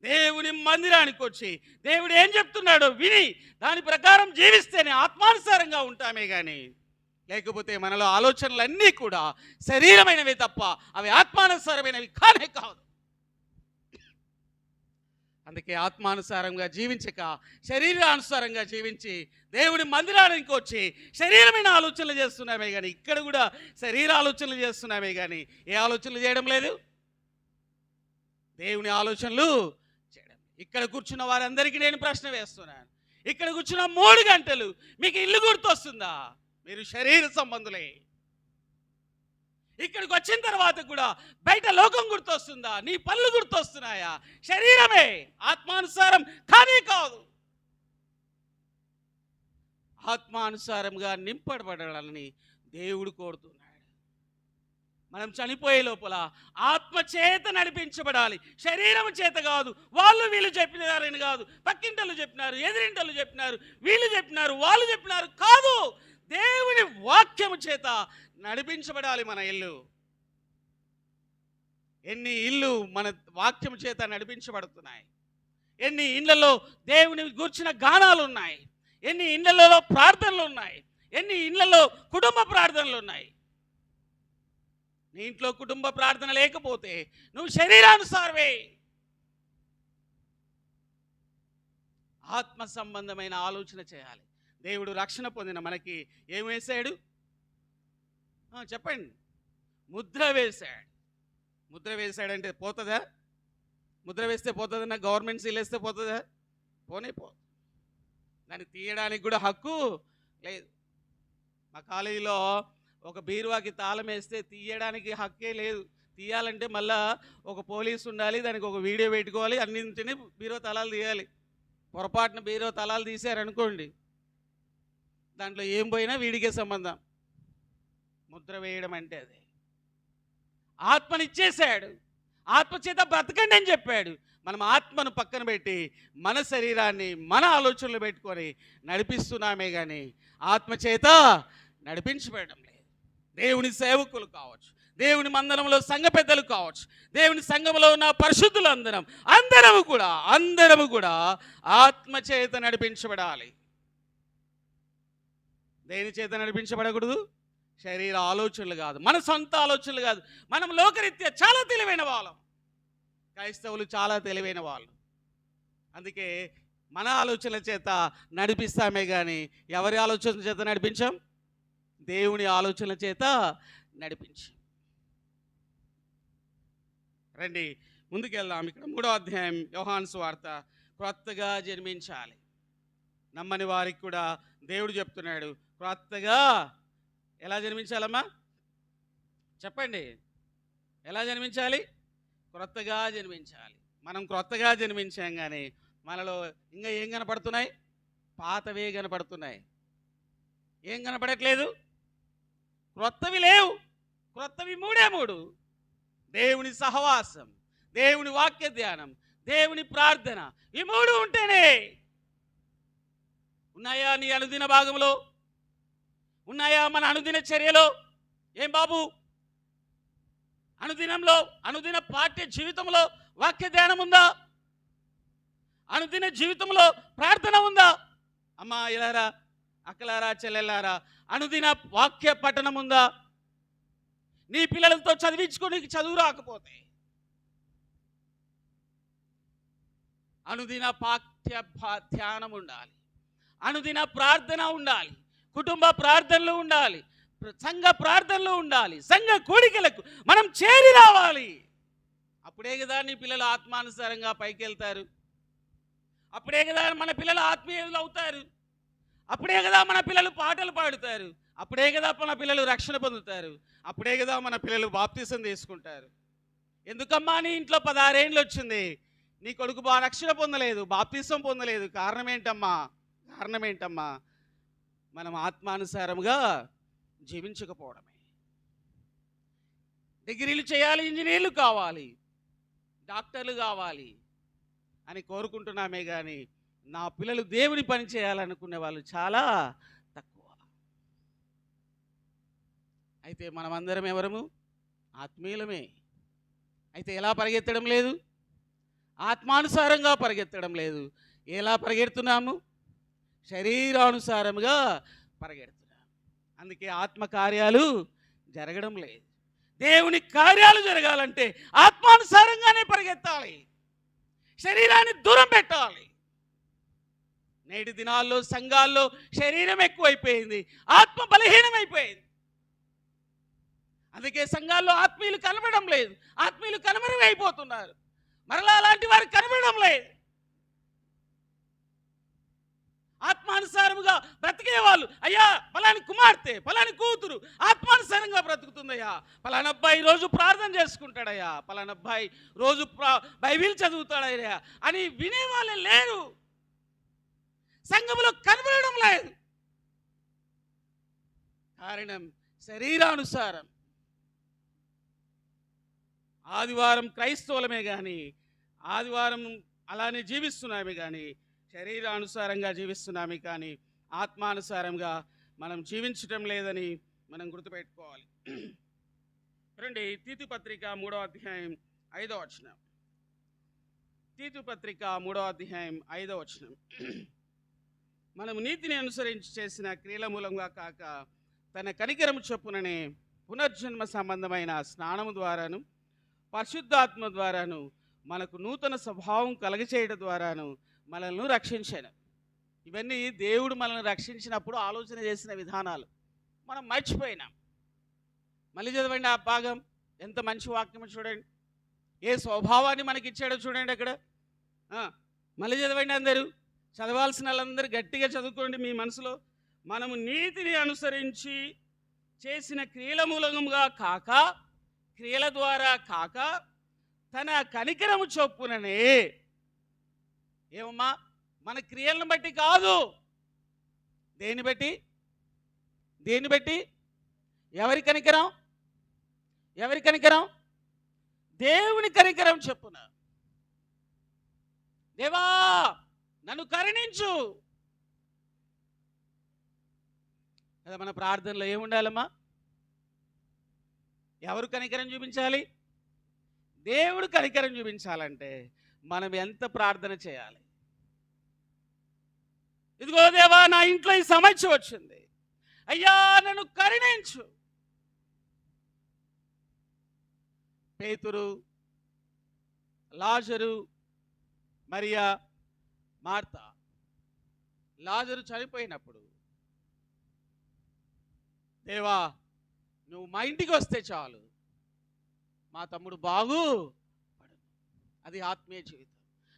దేవుని మందిరానికి వచ్చి దేవుడు ఏం చెప్తున్నాడో విని దాని ప్రకారం జీవిస్తేనే ఆత్మానుసారంగా ఉంటామే కానీ, లేకపోతే మనలో ఆలోచనలన్నీ కూడా శరీరమైనవి తప్ప అవి ఆత్మానుసారమైనవి కానే కాదు. అందుకే ఆత్మానుసారంగా జీవించక శరీరానుసారంగా జీవించి దేవుని మందిరానికి వచ్చి శరీరమైన ఆలోచనలు చేస్తున్నామే కానీ, ఇక్కడ కూడా శరీర ఆలోచనలు చేస్తున్నామే కానీ ఏ ఆలోచనలు చేయడం లేదు? దేవుని ఆలోచనలు చేయడం. ఇక్కడ కూర్చున్న వారందరికీ నేను ప్రశ్న వేస్తున్నాను, ఇక్కడ కూర్చున్న 3 గంటలు మీకు ఇల్లు గుర్తొస్తుందా? మీరు శరీర సంబంధులే. ఇక్కడికి వచ్చిన తర్వాత కూడా బయట లోకం గుర్తొస్తుందా? నీ పనులు గుర్తొస్తున్నాయా? శరీరమే, ఆత్మానుసారం కానీ కాదు. ఆత్మానుసారంగా నింపబడాలని దేవుడు కోరుతున్నాడు. మనం చనిపోయే లోపల ఆత్మ చేత నడిపించబడాలి, శరీరం చేత కాదు. వీళ్ళు చెప్పినారని కాదు, పక్కింటలు చెప్పినారు, ఎదిరింటలు చెప్పినారు, వీళ్ళు చెప్పినారు, వాళ్ళు చెప్పినారు కాదు. దేవుని వాక్యము చేత నడిపించబడాలి మన ఇల్లు. ఎన్ని ఇల్లు మన వాక్యము చేత నడిపించబడుతున్నాయి? ఎన్ని ఇళ్లలో దేవుని గూర్చిన గానాలు ఉన్నాయి? ఎన్ని ఇళ్లలో ప్రార్థనలు ఉన్నాయి? ఎన్ని ఇళ్లలో కుటుంబ ప్రార్థనలు ఉన్నాయి? నీ ఇంట్లో కుటుంబ ప్రార్థన లేకపోతే నువ్వు శరీరానుసారమే. ఆత్మ సంబంధమైన ఆలోచన చేయాలి. దేవుడు రక్షణ పొందిన మనకి ఏం వేశాడు చెప్పండి? ముద్ర వేశాడు. ముద్ర వేశాడంటే పోతుందా? ముద్ర వేస్తే పోతుందన్నా? గవర్నమెంట్ సీల్ వేస్తే పోతుందా? పోనే పో. దాన్ని తీయడానికి కూడా హక్కు లేదు. మా కాలేజీలో ఒక బీరువాకి తాళం వేస్తే తీయడానికి హక్కే లేదు. తీయాలంటే మళ్ళా ఒక పోలీసు ఉండాలి, దానికి ఒక వీడియో పెట్టుకోవాలి, అన్నింటినీ బీరువా తాళాలు తీయాలి. పొరపాటున బీరువా తాళాలు తీశారనుకోండి, దాంట్లో ఏం పోయినా వీడికే సంబంధం. ముద్ర వేయడం అంటే అదే. ఆత్మనిచ్చేశాడు, ఆత్మ చేత బ్రతకండి అని చెప్పాడు. మనం ఆత్మను పక్కన పెట్టి మన శరీరాన్ని మన ఆలోచనలు పెట్టుకొని నడిపిస్తున్నామే కానీ ఆత్మ చేత నడిపించబడడం లేదు. దేవుని సేవకులు కావచ్చు, దేవుని మందిరంలో సంఘ పెద్దలు కావచ్చు, దేవుని సంఘంలో ఉన్న పరిశుద్ధులు అందరము కూడా ఆత్మ చేత నడిపించబడాలి. దేని చేత నడిపించబడకూడదు? శరీర ఆలోచనలు కాదు, మన సొంత ఆలోచనలు కాదు. మనం లోకరీత్యా చాలా తెలివైన వాళ్ళం, క్రైస్తవులు చాలా తెలివైన వాళ్ళు. అందుకే మన ఆలోచనల చేత నడిపిస్తామే కానీ ఎవరి ఆలోచనల చేత నడిపించాం? దేవుని ఆలోచనల చేత నడిపించాం. రండి ముందుకెళ్దాం. ఇక్కడ 3వ అధ్యాయం యోహాను సువార్త. క్రొత్తగా జన్మించాలి. నమ్మని వారికి కూడా దేవుడు చెప్తున్నాడు, క్రొత్తగా ఎలా జన్మించాలమ్మా? చెప్పండి, ఎలా జన్మించాలి? క్రొత్తగా జన్మించాలి. మనం క్రొత్తగా జన్మించాం కానీ మనలో ఇంకా ఏం కనపడుతున్నాయి? పాతవే కనపడుతున్నాయి. ఏం కనపడట్లేదు? క్రొత్తవి లేవు. క్రొత్తవి మూడే మూడు: దేవుని సహవాసం, దేవుని వాక్య ధ్యానం, దేవుని ప్రార్థన. ఈ మూడు ఉంటేనే ఉన్నాయా నీ అనుదిన భాగంలో? ఉన్నాయా మన అనుదిన చర్యలో? ఏం బాబు, అనుదినంలో, అనుదిన పాఠ్య జీవితంలో వాక్య ధ్యానం ఉందా? అనుదిన జీవితంలో ప్రార్థన ఉందా? అమ్మా ఇలారా, అక్కలారా, చెల్లెలారా, అనుదిన వాక్య పఠనం ఉందా? నీ పిల్లలతో చదివించుకోనికి చదువు రాకపోతే అనుదిన పాఠ్య ధ్యానం ఉండాలి, అనుదిన ప్రార్థన ఉండాలి, కుటుంబ ప్రార్థనలు ఉండాలి, సంఘ ప్రార్థనలు ఉండాలి, సంఘ కోడికలకు మనం చేరి రావాలి. అప్పుడే కదా నీ పిల్లలు ఆత్మానుసారంగా పైకి వెళ్తారు. అప్పుడే కదా మన పిల్లలు ఆత్మీయులు అవుతారు. అప్పుడే కదా మన పిల్లలు పాటలు పాడుతారు. అప్పుడే కదా మన పిల్లలు రక్షణ పొందుతారు. అప్పుడే కదా మన పిల్లలు బాప్తిసం తీసుకుంటారు. ఎందుకమ్మా నీ ఇంట్లో 16 ఏళ్ళు వచ్చింది, నీ కొడుకు రక్షణ పొందలేదు, బాప్తిసం పొందలేదు? కారణం ఏంటమ్మా? మనం ఆత్మానుసారముగా జీవించకపోవడమే. డిగ్రీలు చేయాలి, ఇంజనీర్లు కావాలి, డాక్టర్లు కావాలి అని కోరుకుంటున్నామే కానీ నా పిల్లలు దేవుని పని చేయాలనుకునే వాళ్ళు చాలా తక్కువ. అయితే మనమందరం ఎవరము? ఆత్మీయులమే. అయితే ఎలా పరిగెత్తడం లేదు? ఆత్మానుసారంగా పరిగెత్తడం లేదు. ఎలా పరిగెడుతున్నాము? శరీరానుసారముగా పరిగెడుతున్నాము. అందుకే ఆత్మ కార్యాలు జరగడం లేదు. దేవుని కార్యాలు జరగాలంటే ఆత్మానుసారంగానే పరిగెత్తాలి, శరీరాన్ని దూరం పెట్టాలి. నేటి దినాల్లో సంఘాల్లో శరీరం ఎక్కువైపోయింది, ఆత్మ బలహీనమైపోయింది. అందుకే సంఘాల్లో ఆత్మీయులు కనబడడం లేదు, ఆత్మీయులు కనుమరుగైపోతున్నారు. మరలా అలాంటి వారు కనబడడం లేదు. ఆత్మానుసారముగా బ్రతికేవాళ్ళు, అయ్యా పలాని కుమార్తె, పలాని కూతురు ఆత్మానుసారంగా బ్రతుకుతుందయ్యా, పలానా అబ్బాయి రోజు ప్రార్థన చేసుకుంటాడయ్యా, పలానా అబ్బాయి రోజు బైబిల్ చదువుతాడయ్యా అని వినేవాళ్ళే లేరు. సంఘములో కనబడడం లేదు. కారణం శరీరానుసారం. ఆదివారం క్రైస్తవులమే కానీ ఆదివారం అలానే జీవిస్తున్నామే కానీ శరీరానుసారంగా జీవిస్తున్నామే కానీ ఆత్మానుసారంగా మనం జీవించటం లేదని మనం గుర్తుపెట్టుకోవాలి. రండి తీతు పత్రిక 3వ అధ్యాయం 5వ వచనం. తీతు పత్రిక 3వ అధ్యాయం 5వ వచనం. మనం నీతిని అనుసరించి చేసిన క్రియల మూలంగా కాక తన కనికరము చొప్పుననే పునర్జన్మ సంబంధమైన స్నానము ద్వారాను పరిశుద్ధాత్మ ద్వారాను మనకు నూతన స్వభావం కలగచేయడం ద్వారాను మనల్ని రక్షించాను. ఇవన్నీ దేవుడు మనల్ని రక్షించినప్పుడు ఆలోచన చేసిన విధానాలు మనం మర్చిపోయినాం. మళ్ళీ చదవండి ఆ భాగం. ఎంత మంచి వాక్యమో చూడండి, ఏ స్వభావాన్ని మనకి ఇచ్చాడో చూడండి అక్కడ. మళ్ళీ చదవండి అందరూ. చదవాల్సిన వాళ్ళందరూ గట్టిగా చదువుకోండి మీ మనసులో. మనము నీతిని అనుసరించి చేసిన క్రియల మూలముగా కాక, క్రియల ద్వారా కాక, తన కనికరము చొప్పుననే. ఏమమ్మా? మన క్రియలను బట్టి కాదు. దేన్ని బట్టి? దేన్ని బట్టి? ఎవరి కనికరం? ఎవరి కనికరం? దేవుని కనికరం చొప్పున. దేవా నన్ను కరుణించు. కదా మన ప్రార్థనలో ఏముండాలమ్మా? ఎవరు కనికరం చూపించాలి? దేవుడు కనికరం చూపించాలంటే మనం ఎంత ప్రార్థన చేయాలి? ఇదిగో దేవా నా ఇంట్లో ఈ సమస్య వచ్చింది, అయ్యా నన్ను కరుణించు. పేతురు, లాజరు, మరియా, మార్తా. లాజరు చనిపోయినప్పుడు, దేవా నువ్వు మా ఇంటికి వస్తే చాలు, మా తమ్ముడు బాగు. అది ఆత్మీయ జీవితం.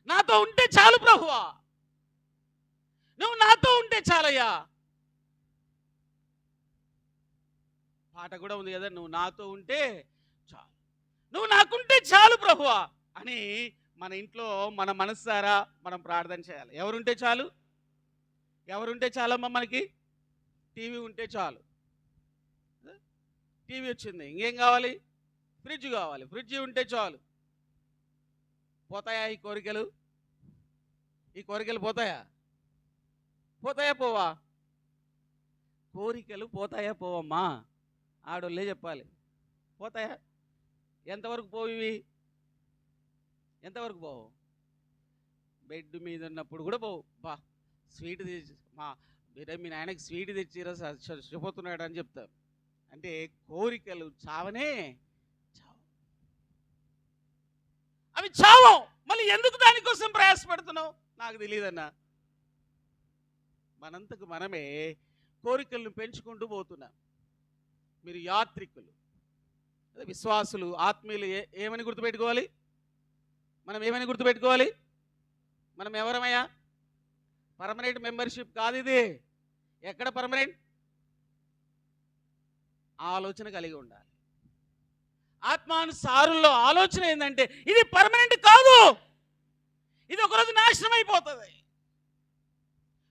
నాతో ఉంటే చాలు ప్రభువా, నువ్వు నాతో ఉంటే చాలయ్యా. పాట కూడా ఉంది కదా, నువ్వు నాతో ఉంటే చాలు, నువ్వు నాకుంటే చాలు ప్రభువా అని మన ఇంట్లో మన మనస్సారా మనం ప్రార్థన చేయాలి. ఎవరుంటే చాలు? ఎవరుంటే చాలమ్మా? మనకి టీవీ ఉంటే చాలు. టీవీ వచ్చింది, ఇంకేం కావాలి? ఫ్రిడ్జ్ కావాలి. ఫ్రిడ్జ్ ఉంటే చాలు. పోతాయా ఈ కోరికలు? ఈ కోరికలు పోతాయా? పోతాయా పోవా? కోరికలు పోతాయా పోవమ్మా? ఆడోళ్ళే చెప్పాలి. పోతాయా? ఎంతవరకు పోవు ఇవి? ఎంతవరకు పోవు? బెడ్ మీద ఉన్నప్పుడు కూడా పోవు. బా స్వీట్ తెచ్చి మీ నాయనకి స్వీట్ తెచ్చిరా చచ్చిపోతున్నాడు అని చెప్తారు. అంటే కోరికలు చావనే చావు. అవి చావం. మళ్ళీ ఎందుకు దానికోసం ప్రయాసపడుతున్నావు? నాకు తెలియదన్నా. మనంతకు మనమే కోరికలను పెంచుకుంటూ పోతున్నాం. మీరు యాత్రికులు, విశ్వాసులు, ఆత్మీయులు ఏమని గుర్తుపెట్టుకోవాలి? మనం ఏమని గుర్తుపెట్టుకోవాలి? మనం ఎవరమయ్యా? పర్మనెంట్ మెంబర్షిప్ కాదు ఇది. ఎక్కడ పర్మనెంట్? ఆలోచన కలిగి ఉండాలి. ఆత్మానుసారుల్లో ఆలోచన ఏంటంటే ఇది పర్మనెంట్ కాదు, ఇది ఒకరోజు నాశనం అయిపోతుంది.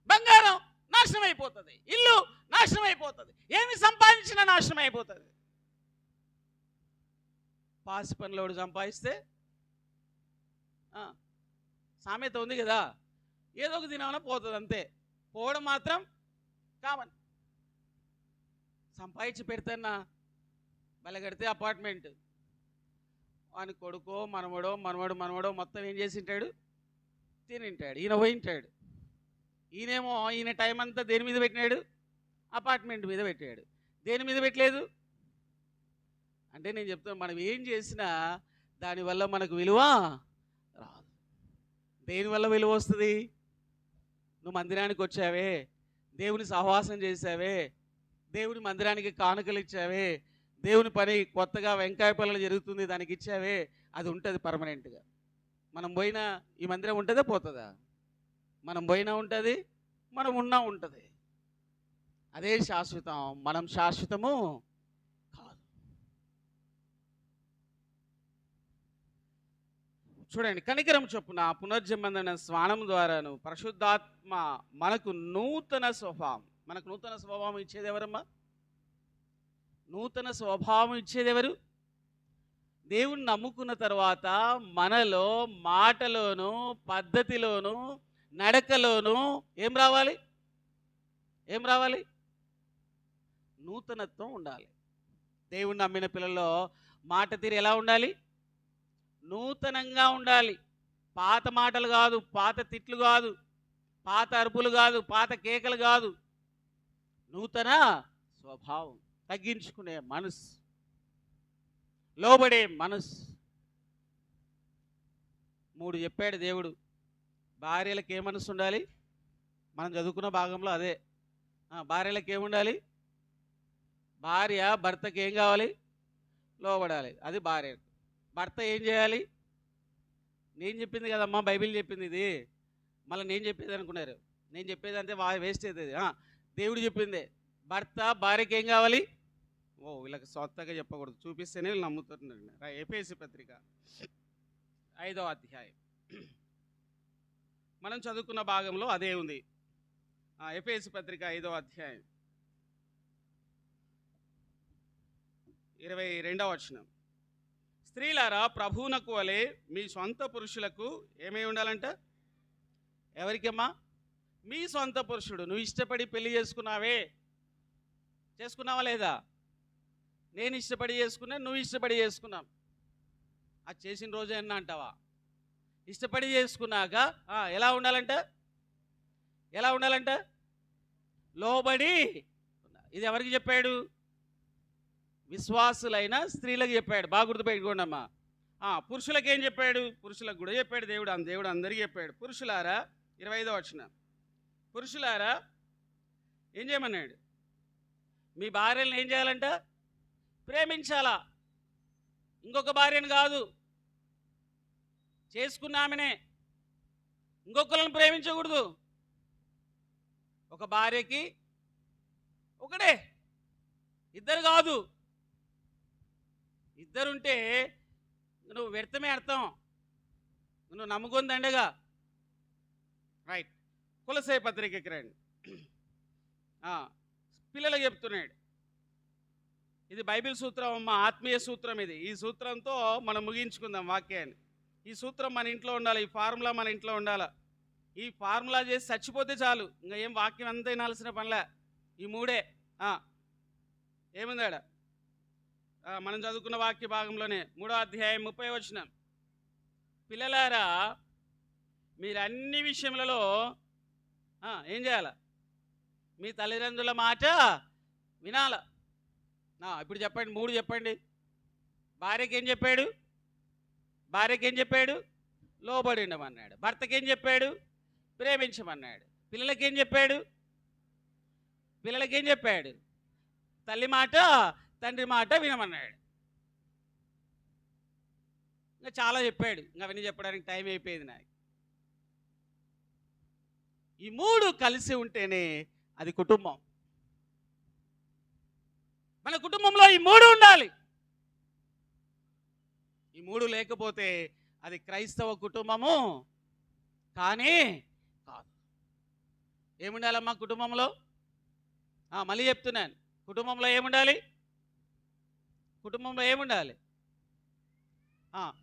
బంగారం నాశనం అయిపోతుంది, ఇల్లు నాశనం అయిపోతుంది, ఏమి సంపాదించినా నాశనం అయిపోతుంది. పాసి పనిలోడు సంపాదిస్తే సామెత ఉంది కదా, ఏదో ఒక దినాన పోతుంది అంతే. పోవడం మాత్రం కామన్. సంపాదించి పెడతాన్నా బలగడితే అపార్ట్మెంట్, వాని కొడుకో మనవడో మొత్తం ఏం చేసి ఉంటాడు? తినింటాడు. ఈయన పోయింటాడు. ఈయనేమో ఈయన టైం అంతా దేని మీద పెట్టినాడు? అపార్ట్మెంట్ మీద పెట్టాడు. దేని మీద పెట్టలేదు? అంటే నేను చెప్తాను, మనం ఏం చేసినా దానివల్ల మనకు విలువ రాదు. దేనివల్ల విలువ వస్తుంది? నువ్వు మందిరానికి వచ్చావే, దేవుని సహవాసం చేసావే, దేవుని మందిరానికి కానుకలు ఇచ్చావే, దేవుని పని కొత్తగా వెంకాయ పనులు జరుగుతుంది దానికి ఇచ్చావే, అది ఉంటుంది పర్మనెంట్గా. మనం పోయినా ఈ మందిరం ఉంటుందా పోతుందా? మనం పోయినా ఉంటుంది, మనం ఉన్నా ఉంటుంది. అదే శాశ్వతం. మనం శాశ్వతము కాదు. చూడండి, కనికరం చొప్పున పునర్జన్మ స్నానం ద్వారాను పరిశుద్ధాత్మ మనకు నూతన స్వభావం ఇచ్చేది ఎవరమ్మా? నూతన స్వభావం ఇచ్చేది ఎవరు? దేవుణ్ణి నమ్ముకున్న తర్వాత మనలో మాటలోను, పద్ధతిలోను, నడకలోను ఏం రావాలి? ఏం రావాలి? నూతనత్వం ఉండాలి. దేవుణ్ణి నమ్మిన పిల్లల్లో మాట తీరు ఎలా ఉండాలి? నూతనంగా ఉండాలి. పాత మాటలు కాదు, పాత తిట్లు కాదు, పాత అరుపులు కాదు, పాత కేకలు కాదు. నూతన స్వభావం, తగ్గించుకునే మనసు, లోబడే మనసు. 3 చెప్పాడు దేవుడు. భార్యలకు ఏ మనసు ఉండాలి? మనం చదువుకున్న భాగంలో అదే. భార్యలకు ఏముండాలి? భార్య భర్తకి ఏం కావాలి? లోబడాలి. అది భార్య. భర్త ఏం చేయాలి? నేను చెప్పింది కదమ్మా, బైబిల్ చెప్పింది ఇది. మళ్ళీ నేను చెప్పేది అనుకున్నారు. నేను చెప్పేది అంతే వేస్ట్ అవుతుంది. దేవుడు చెప్పిందే, భర్త భార్యకి ఏం కావాలి? వీళ్ళకి సొంతగా చెప్పకూడదు, చూపిస్తేనే వీళ్ళు నమ్ముతున్నారు. ఎఫెసీ పత్రిక 5వ అధ్యాయం మనం చదువుకున్న భాగంలో అదే ఉంది. ఎఫెసీ పత్రిక 5వ అధ్యాయం 22వ వచనం. స్త్రీలారా, ప్రభువునకు వలె మీ సొంత పురుషులకు ఏమై ఉండాలంట? ఎవరికమ్మా? మీ సొంత పురుషుడు. నువ్వు ఇష్టపడి పెళ్లి చేసుకున్నావా లేదా? నేను ఇష్టపడి చేసుకున్నా, నువ్వు ఇష్టపడి చేసుకున్నాం. అది చేసిన రోజే అన్నా అంటావా? ఇష్టపడి చేసుకున్నాక ఎలా ఉండాలంట? లోబడి. ఇది ఎవరికి చెప్పాడు? విశ్వాసులైన స్త్రీలకు చెప్పాడు. బాగా గుర్తుపెట్టుకోండి అమ్మా. పురుషులకు ఏం చెప్పాడు? పురుషులకు కూడా చెప్పాడు దేవుడు అందరికీ చెప్పాడు. పురుషులారా, 25వ వచనం. పురుషులారా ఏం చేయమన్నాడు? మీ భార్యలను ఏం చేయాలంట? ప్రేమించాలా. ఇంకొక భార్యను కాదు, చేసుకున్నామనే ఇంకొకరిని ప్రేమించకూడదు. ఒక భార్యకి ఒకడే, ఇద్దరు కాదు. ఇద్దరుంటే నువ్వు వ్యర్థమే అర్థం. నువ్వు నమ్ముకుందండగా. రైట్. కొలసే పత్రికకి రండి. పిల్లలకు చెప్తున్నాడు. ఇది బైబిల్ సూత్రం అమ్మ, ఆత్మీయ సూత్రం ఇది. ఈ సూత్రంతో మనం ముగించుకుందాం వాక్యాన్ని. ఈ సూత్రం మన ఇంట్లో ఉండాలి, ఈ ఫార్ములా మన ఇంట్లో ఉండాలి. ఈ ఫార్ములా చేసి చచ్చిపోతే చాలు, ఇంకా ఏం వాక్యం అంతా వినాల్సిన పనిలే. ఈ మూడే. ఏముందాడ మనం చదువుకున్న వాక్య భాగంలోనే 3వ అధ్యాయం 30వ వచనం. పిల్లలారా, మీరు అన్ని విషయములలో ఏం చేయాల? మీ తల్లిదండ్రుల మాట వినాల. ఇప్పుడు చెప్పండి, 3 చెప్పండి. భార్యకి ఏం చెప్పాడు? లోబడి ఉండమన్నాడు. భర్తకి ఏం చెప్పాడు? ప్రేమించమన్నాడు. పిల్లలకేం చెప్పాడు? తల్లి మాట తండ్రి మాట వినమన్నాడు. ఇంకా చాలా చెప్పాడు, ఇంకా అవన్నీ చెప్పడానికి టైం అయిపోయింది నాకు. ఈ 3 కలిసి ఉంటేనే అది కుటుంబం. మన కుటుంబంలో ఈ 3 ఉండాలి. ఈ 3 లేకపోతే అది క్రైస్తవ కుటుంబము కానీ కాదు. ఏముండాలమ్మా కుటుంబంలో? మళ్ళీ చెప్తున్నాను, కుటుంబంలో ఏముండాలి?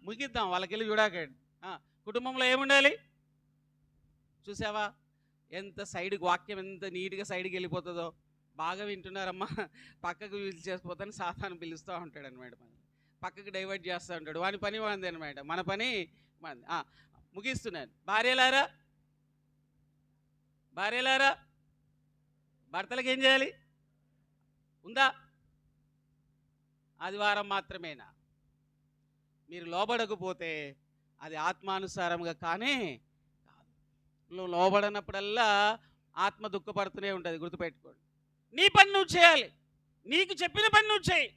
ముగిద్దాం, వాళ్ళకెళ్ళి చూడాకండి. కుటుంబంలో ఏముండాలి? చూసావా ఎంత సైడ్కి వాక్యం ఎంత నీట్గా సైడ్కి వెళ్ళిపోతుందో. బాగా వింటున్నారమ్మా. పక్కకు చేసుకుపోతాను సాతాను పిలుస్తూ ఉంటాడు అనమాట. పక్కకు డైవర్ట్ చేస్తూ ఉంటాడు. వాని పని వాంది అనమాట, మన పని మనది. ముగిస్తున్నాను. భార్యలారా, భర్తలకు ఏం చేయాలి? ఉందా? ఆదివారం మాత్రమేనా? మీరు లోబడకపోతే అది ఆత్మానుసారంగా కానీ కాదు. నువ్వు లోబడనప్పుడల్లా ఆత్మ దుఃఖపడుతూనే ఉంటుంది. గుర్తుపెట్టుకోండి. నీ పని నువ్వు చేయాలి, నీకు చెప్పిన పని నువ్వు చేయి.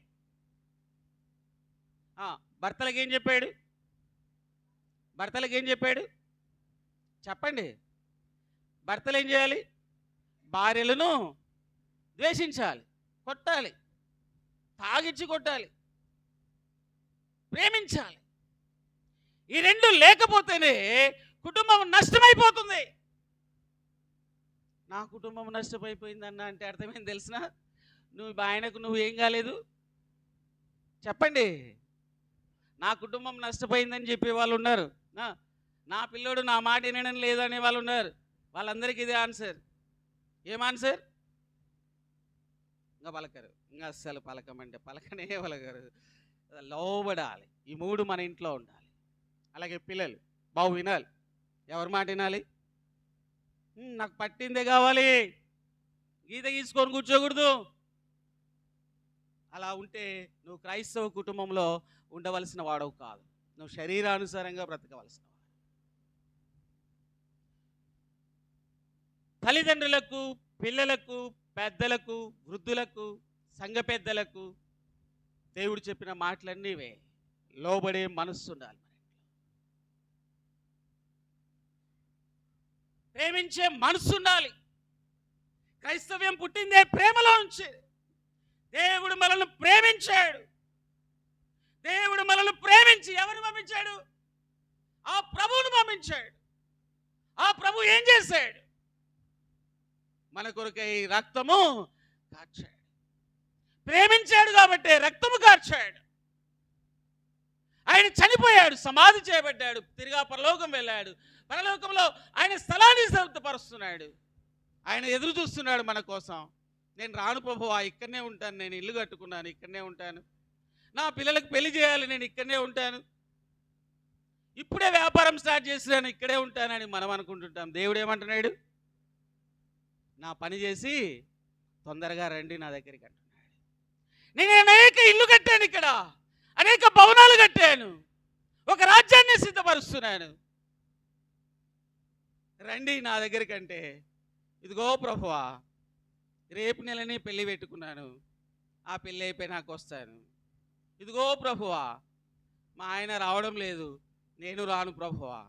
భర్తలకు ఏం చెప్పాడు? చెప్పండి. భర్తలు ఏం చేయాలి? భార్యలను ద్వేషించాలి, కొట్టాలి, తాగిచ్చి కొట్టాలి, ప్రేమించాలి. ఈ 2 లేకపోతేనే కుటుంబం నష్టమైపోతుంది. నా కుటుంబం నష్టమైపోయిందన్న అంటే అర్థమేం తెలిసిన? ఆయనకు నువ్వు ఏం కాలేదు చెప్పండి. నా కుటుంబం నష్టపోయిందని చెప్పే వాళ్ళు ఉన్నారు. నా పిల్లోడు నా మాట వినడం లేదనే వాళ్ళు ఉన్నారు. వాళ్ళందరికీ ఇదే ఆన్సర్. ఏం ఆన్సర్? ఇంకా పలకరు, ఇంకా అస్సలు పలకమంటే పలకనే పలకరు. లోబడాలి. ఈ 3 మన ఇంట్లో ఉండాలి. అలాగే పిల్లలు బాగు వినాలి. ఎవరి మాట వినాలి? నాకు పట్టిందే కావాలి, గీత గీసుకొని కూర్చోకూడదు. అలా ఉంటే నువ్వు క్రైస్తవ కుటుంబంలో ఉండవలసిన వాడవు కాదు, నువ్వు శరీరానుసారంగా బ్రతకవలసిన వాడు. తల్లిదండ్రులకు, పిల్లలకు, పెద్దలకు, వృద్ధులకు, సంఘ పెద్దలకు దేవుడు చెప్పిన మాటలన్నీవే. లోబడే మనస్సు ఉండాలి. ప్రేమించే మనసు ఉండాలి. క్రైస్తవ్యం పుట్టిందే ప్రేమలో నుంచి. దేవుడు మనల్ని ప్రేమించాడు. దేవుడు మనల్ని ప్రేమించి ఎవరిని పంపించాడు? ఆ ప్రభువును పంపించాడు. ఆ ప్రభు ఏం చేశాడు? మన కొరకై రక్తము కార్చాడు. ప్రేమించాడు కాబట్టి రక్తము కార్చాడు. ఆయన చనిపోయాడు, సమాధి చేయబడ్డాడు, తిరిగా పరలోకం వెళ్ళాడు. పరలోకంలో ఆయన స్థలాన్ని సిద్ధపరుస్తున్నాడు. ఆయన ఎదురు చూస్తున్నాడు మన కోసం. నేను రాను ప్రభువా, ఇక్కడనే ఉంటాను, నేను ఇల్లు కట్టుకున్నాను, ఇక్కడనే ఉంటాను, నా పిల్లలకు పెళ్లి చేయాలి, నేను ఇక్కడనే ఉంటాను, ఇప్పుడే వ్యాపారం స్టార్ట్ చేసినాను, ఇక్కడే ఉంటానని మనం అనుకుంటుంటాం. దేవుడు ఏమంటున్నాడు? నా పని చేసి తొందరగా రండి నా దగ్గరికి అంటున్నాడు. నేను అనేక ఇల్లు కట్టాను, ఇక్కడ అనేక భవనాలు కట్టాను, ఒక రాజ్యాన్ని సిద్ధపరుస్తున్నాను, రండి నా దగ్గరికి అంటే, ఇదిగో ప్రభువా రేపు నెలని పెళ్ళి పెట్టుకున్నాను, ఆ పెళ్ళి అయిపోయి నాకు వస్తాను. ఇదిగో ప్రభువా మా ఆయన రావడం లేదు, నేను రాను ప్రభువా.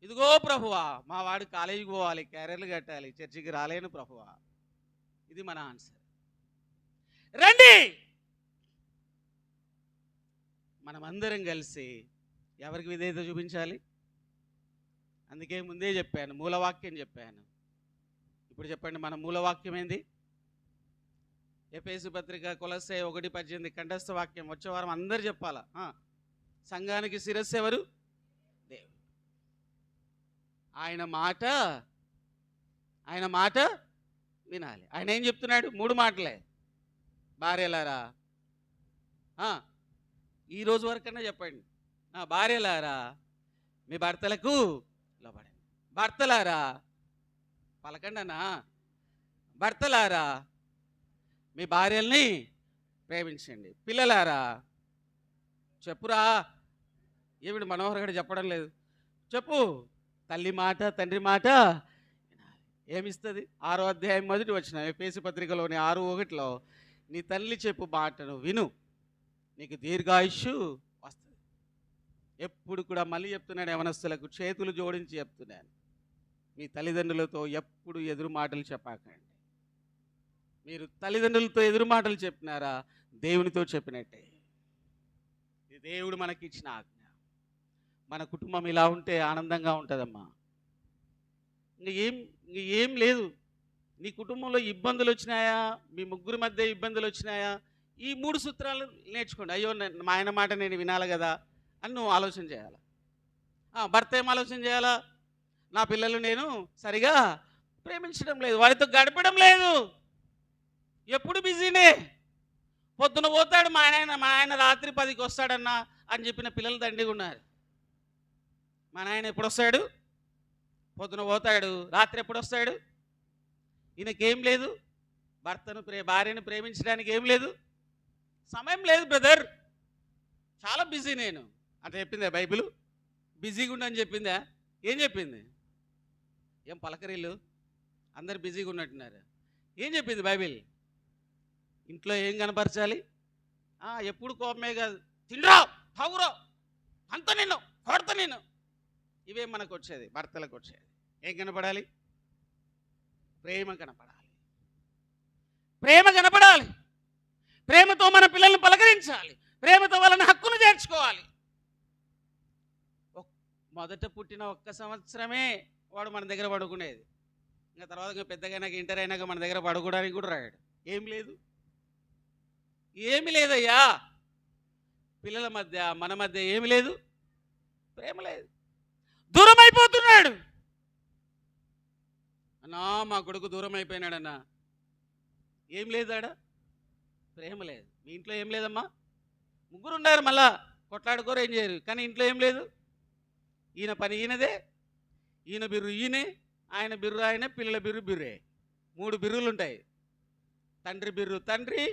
ఇదిగో ప్రభువా మా వాడు కాలేజీకి పోవాలి, క్యారియర్లు కట్టాలి, చర్చికి రాలేను ప్రభువా. ఇది మన ఆన్సర్. రండి. మనమందరం కలిసి ఎవరికి విధేయత చూపించాలి? అందుకే ముందే చెప్పాను, మూలవాక్యం చెప్పాను. ఇప్పుడు చెప్పండి, మన మూలవాక్యం ఏంది? ఎఫెసు పత్రిక కొలస్సే 1:18 కంఠస్థ వాక్యం. వచ్చే వారం అందరు చెప్పాలా. సంఘానికి శిరస్సు ఎవరు? దేవుడు. ఆయన మాట వినాలి. ఆయన ఏం చెప్తున్నాడు? 3 మాటలే. భార్యలారా, ఈ రోజు వరకన్నా చెప్పండి, భార్యలారా మీ భర్తలకు లోబడండి. భర్తలారా పలకండి అన్నా. భర్తలారా మీ భార్యల్ని ప్రేమించండి. పిల్లలారా చెప్పురా. ఏమిటి మనోహర్ గారు చెప్పడం లేదు? చెప్పు. తల్లి మాట తండ్రి మాట ఏమిస్తుంది? 6వ అధ్యాయం 1వ వచనం ఎఫెసు పత్రికలోని 6:1 నీ తల్లి చెప్పు మాటను విను, నీకు దీర్ఘాయుష్షు వస్తుంది. ఎప్పుడు కూడా మళ్ళీ చెప్తున్నాను, యవనస్తులకు చేతులు జోడించి చెప్తున్నాను, మీ తల్లిదండ్రులతో ఎప్పుడు ఎదురు మాటలు చెప్పకండి. మీరు తల్లిదండ్రులతో ఎదురు మాటలు చెప్పినారా, దేవునితో చెప్పినట్టే. ఇది దేవుడు మనకిచ్చిన ఆజ్ఞ. మన కుటుంబం ఇలా ఉంటే ఆనందంగా ఉంటుందమ్మా. ఇంకేం లేదు. నీ కుటుంబంలో ఇబ్బందులు వచ్చినాయా, మీ ముగ్గురి మధ్య ఇబ్బందులు వచ్చినాయా, ఈ 3 సూత్రాలు నేర్చుకోండి. అయ్యో మా ఆయన మాట నేను వినాలి కదా అని నువ్వు ఆలోచన చేయాలా. భర్త ఏం ఆలోచన చేయాలా? నా పిల్లలు నేను సరిగా ప్రేమించడం లేదు, వారితో గడపడం లేదు, ఎప్పుడు బిజీనే. పొద్దున పోతాడు మా ఆయన రాత్రి 10కి వస్తాడన్నా అని చెప్పిన పిల్లలు దండిగా ఉన్నారు. మా నాయన ఎప్పుడు వస్తాడు? పొద్దున పోతాడు, రాత్రి ఎప్పుడు వస్తాడు? ఈయనకేం లేదు, భార్యను ప్రేమించడానికి ఏం లేదు, సమయం లేదు బ్రదర్, చాలా బిజీ నేను అంటే చెప్పిందా బైబిల్? బిజీగా ఉండని చెప్పిందా? ఏం చెప్పింది? ఏం పలకరీళ్ళు అందరు బిజీగా ఉన్నట్టున్నారు. ఏం చెప్పింది బైబిల్? ఇంట్లో ఏం కనపరచాలి? ఎప్పుడు కోపమే కాదు, తిండ్రా తాగురా అంత నేను కొడత నేను, ఇవే మనకు వచ్చేది, భర్తలకు వచ్చేది. ఏం కనపడాలి? ప్రేమ కనపడాలి. ప్రేమ కనపడాలి. ప్రేమతో మన పిల్లల్ని పలకరించాలి, ప్రేమతో వాళ్ళని హక్కును చేర్చుకోవాలి. మొదట పుట్టిన 1 సంవత్సరమే వాడు మన దగ్గర పడుకునేది. ఇంకా తర్వాత పెద్దగా ఇంటర్ అయినాక మన దగ్గర పడుకోవడానికి కూడా రాడు. ఏం లేదు, ఏమి లేదయ్యా. పిల్లల మధ్య మన మధ్య ఏమి లేదు, ప్రేమ లేదు. దూరం అయిపోతున్నాడు అన్నా, మా కొడుకు దూరం అయిపోయినాడన్నా. ఏం లేదాడా? ప్రేమ లేదు. మీ ఇంట్లో ఏం లేదమ్మా? ముగ్గురు ఉన్నారు, మళ్ళా కొట్లాడుకోరు, ఏం చేయరు, కానీ ఇంట్లో ఏం లేదు. ఈయన పని ఈయనదే, ఈయన బిర్రు ఈయనే, ఆయన బిర్రు ఆయన, పిల్లల బిర్రు బిర్రే. 3 బిర్రులు ఉంటాయి. తండ్రి బిర్రు తండ్రి,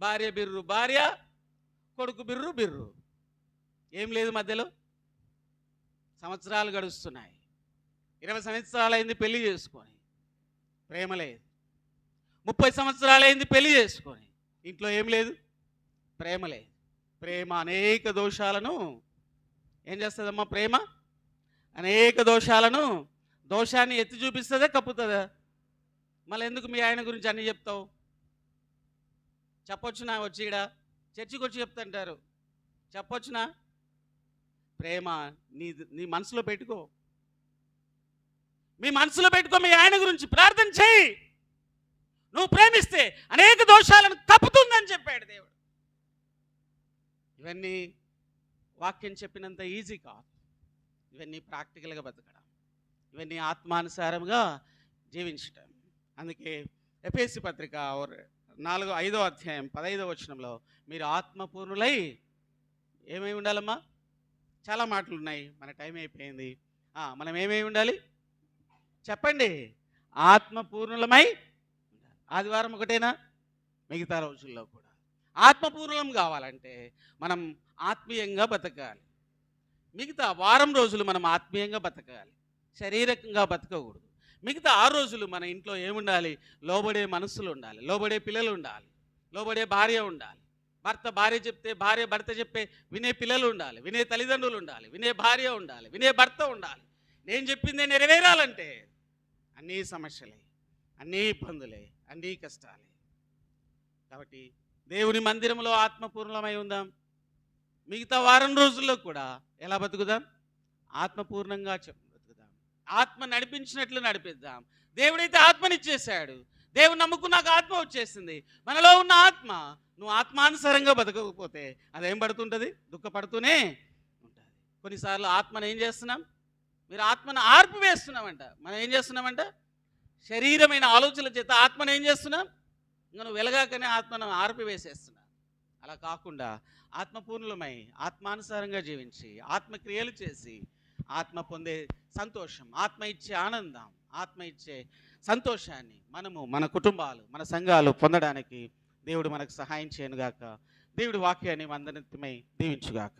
భార్య బిర్రు భార్య, కొడుకు బిర్రు బిర్రు. ఏం లేదు మధ్యలో. సంవత్సరాలు గడుస్తున్నాయి. 20 సంవత్సరాలు అయింది పెళ్లి చేసుకొని, ప్రేమ లేదు. 30 సంవత్సరాలు అయింది పెళ్లి చేసుకొని, ఇంట్లో ఏం లేదు, ప్రేమ లేదు. ప్రేమ అనేక దోషాలను ఏం చేస్తుందమ్మా? ప్రేమ అనేక దోషాలను దోషాన్ని ఎత్తి చూపిస్తుందా కప్పుతుందా? మళ్ళీ ఎందుకు మీ ఆయన గురించి అన్నీ చెప్తావు? చెప్పొచ్చునా? వచ్చి ఈడ చర్చికి వచ్చి చెప్తుంటారు, చెప్పొచ్చునా? ప్రేమ నీ నీ మనసులో పెట్టుకో, మీ మనసులో పెట్టుకో. మీ ఆయన గురించి ప్రార్థన చేయి. నువ్వు ప్రేమిస్తే అనేక దోషాలను కప్పుతుందని చెప్పాడు దేవుడు. ఇవన్నీ వాక్యం చెప్పినంత ఈజీ కాదు. ఇవన్నీ ప్రాక్టికల్గా బతకడం, ఇవన్నీ ఆత్మానుసారంగా జీవించటం. అందుకే ఎఫెసీ పత్రిక 5వ అధ్యాయం 15వ వచనంలో మీరు ఆత్మపూర్ణులై ఏమై ఉండాలమ్మా? చాలా మాటలు ఉన్నాయి, మన టైం అయిపోయింది. మనం ఏమై ఉండాలి చెప్పండి? ఆత్మపూర్ణులమై. ఆదివారం ఒకటేనా? మిగతా రోజుల్లో కూడా ఆత్మపూర్ణం కావాలంటే మనం ఆత్మీయంగా బతకాలి. మిగతా వారం రోజులు మనం ఆత్మీయంగా బతకాలి, శారీరకంగా బతకకూడదు. మిగతా 6 రోజులు మన ఇంట్లో ఏముండాలి? లోబడే మనసులు ఉండాలి, లోబడే పిల్లలు ఉండాలి, లోబడే భార్య ఉండాలి. భార్య చెప్తే భార్య, భర్త చెప్పే వినే పిల్లలు ఉండాలి, వినే తల్లిదండ్రులు ఉండాలి, వినే భార్య ఉండాలి, వినే భర్త ఉండాలి. నేను చెప్పిందే నెరవేరాలంటే అన్నీ సమస్యలే, అన్నీ ఇబ్బందులే, అన్నీ కష్టాలే. కాబట్టి దేవుని మందిరంలో ఆత్మపూర్ణమై ఉందాం. మిగతా వారం రోజుల్లో కూడా ఎలా బతుకుదాం? ఆత్మపూర్ణంగా బతుకుదాం. ఆత్మ నడిపించినట్లు నడిపిద్దాం. దేవుడైతే ఆత్మనిచ్చేశాడు, దేవుని నమ్ముకున్నాక ఆత్మ వచ్చేసింది. మనలో ఉన్న ఆత్మ, నువ్వు ఆత్మానుసారంగా బతకకపోతే అదేం పడుతుంటుంది? దుఃఖపడుతూనే ఉంటుంది. కొన్నిసార్లు ఆత్మను ఏం చేస్తున్నాం? మీరు ఆత్మను ఆర్పివేస్తున్నామంట. మనం ఏం చేస్తున్నామంట? శరీరమైన ఆలోచనల చేత ఆత్మను ఏం చేస్తున్నాం? ఇంకా నువ్వు వెలగాకనే ఆత్మను ఆర్పివేసేస్తున్నా. అలా కాకుండా ఆత్మపూర్ణులమై ఆత్మానుసారంగా జీవించి ఆత్మక్రియలు చేసి ఆత్మ పొందే సంతోషం, ఆత్మ ఇచ్చే ఆనందం, ఆత్మ ఇచ్చే సంతోషాన్ని మనము, మన కుటుంబాలు, మన సంఘాలు పొందడానికి దేవుడు మనకు సహాయం చేయనుగాక. దేవుడి వాక్యాన్ని అందరికీ దీవించుగాక.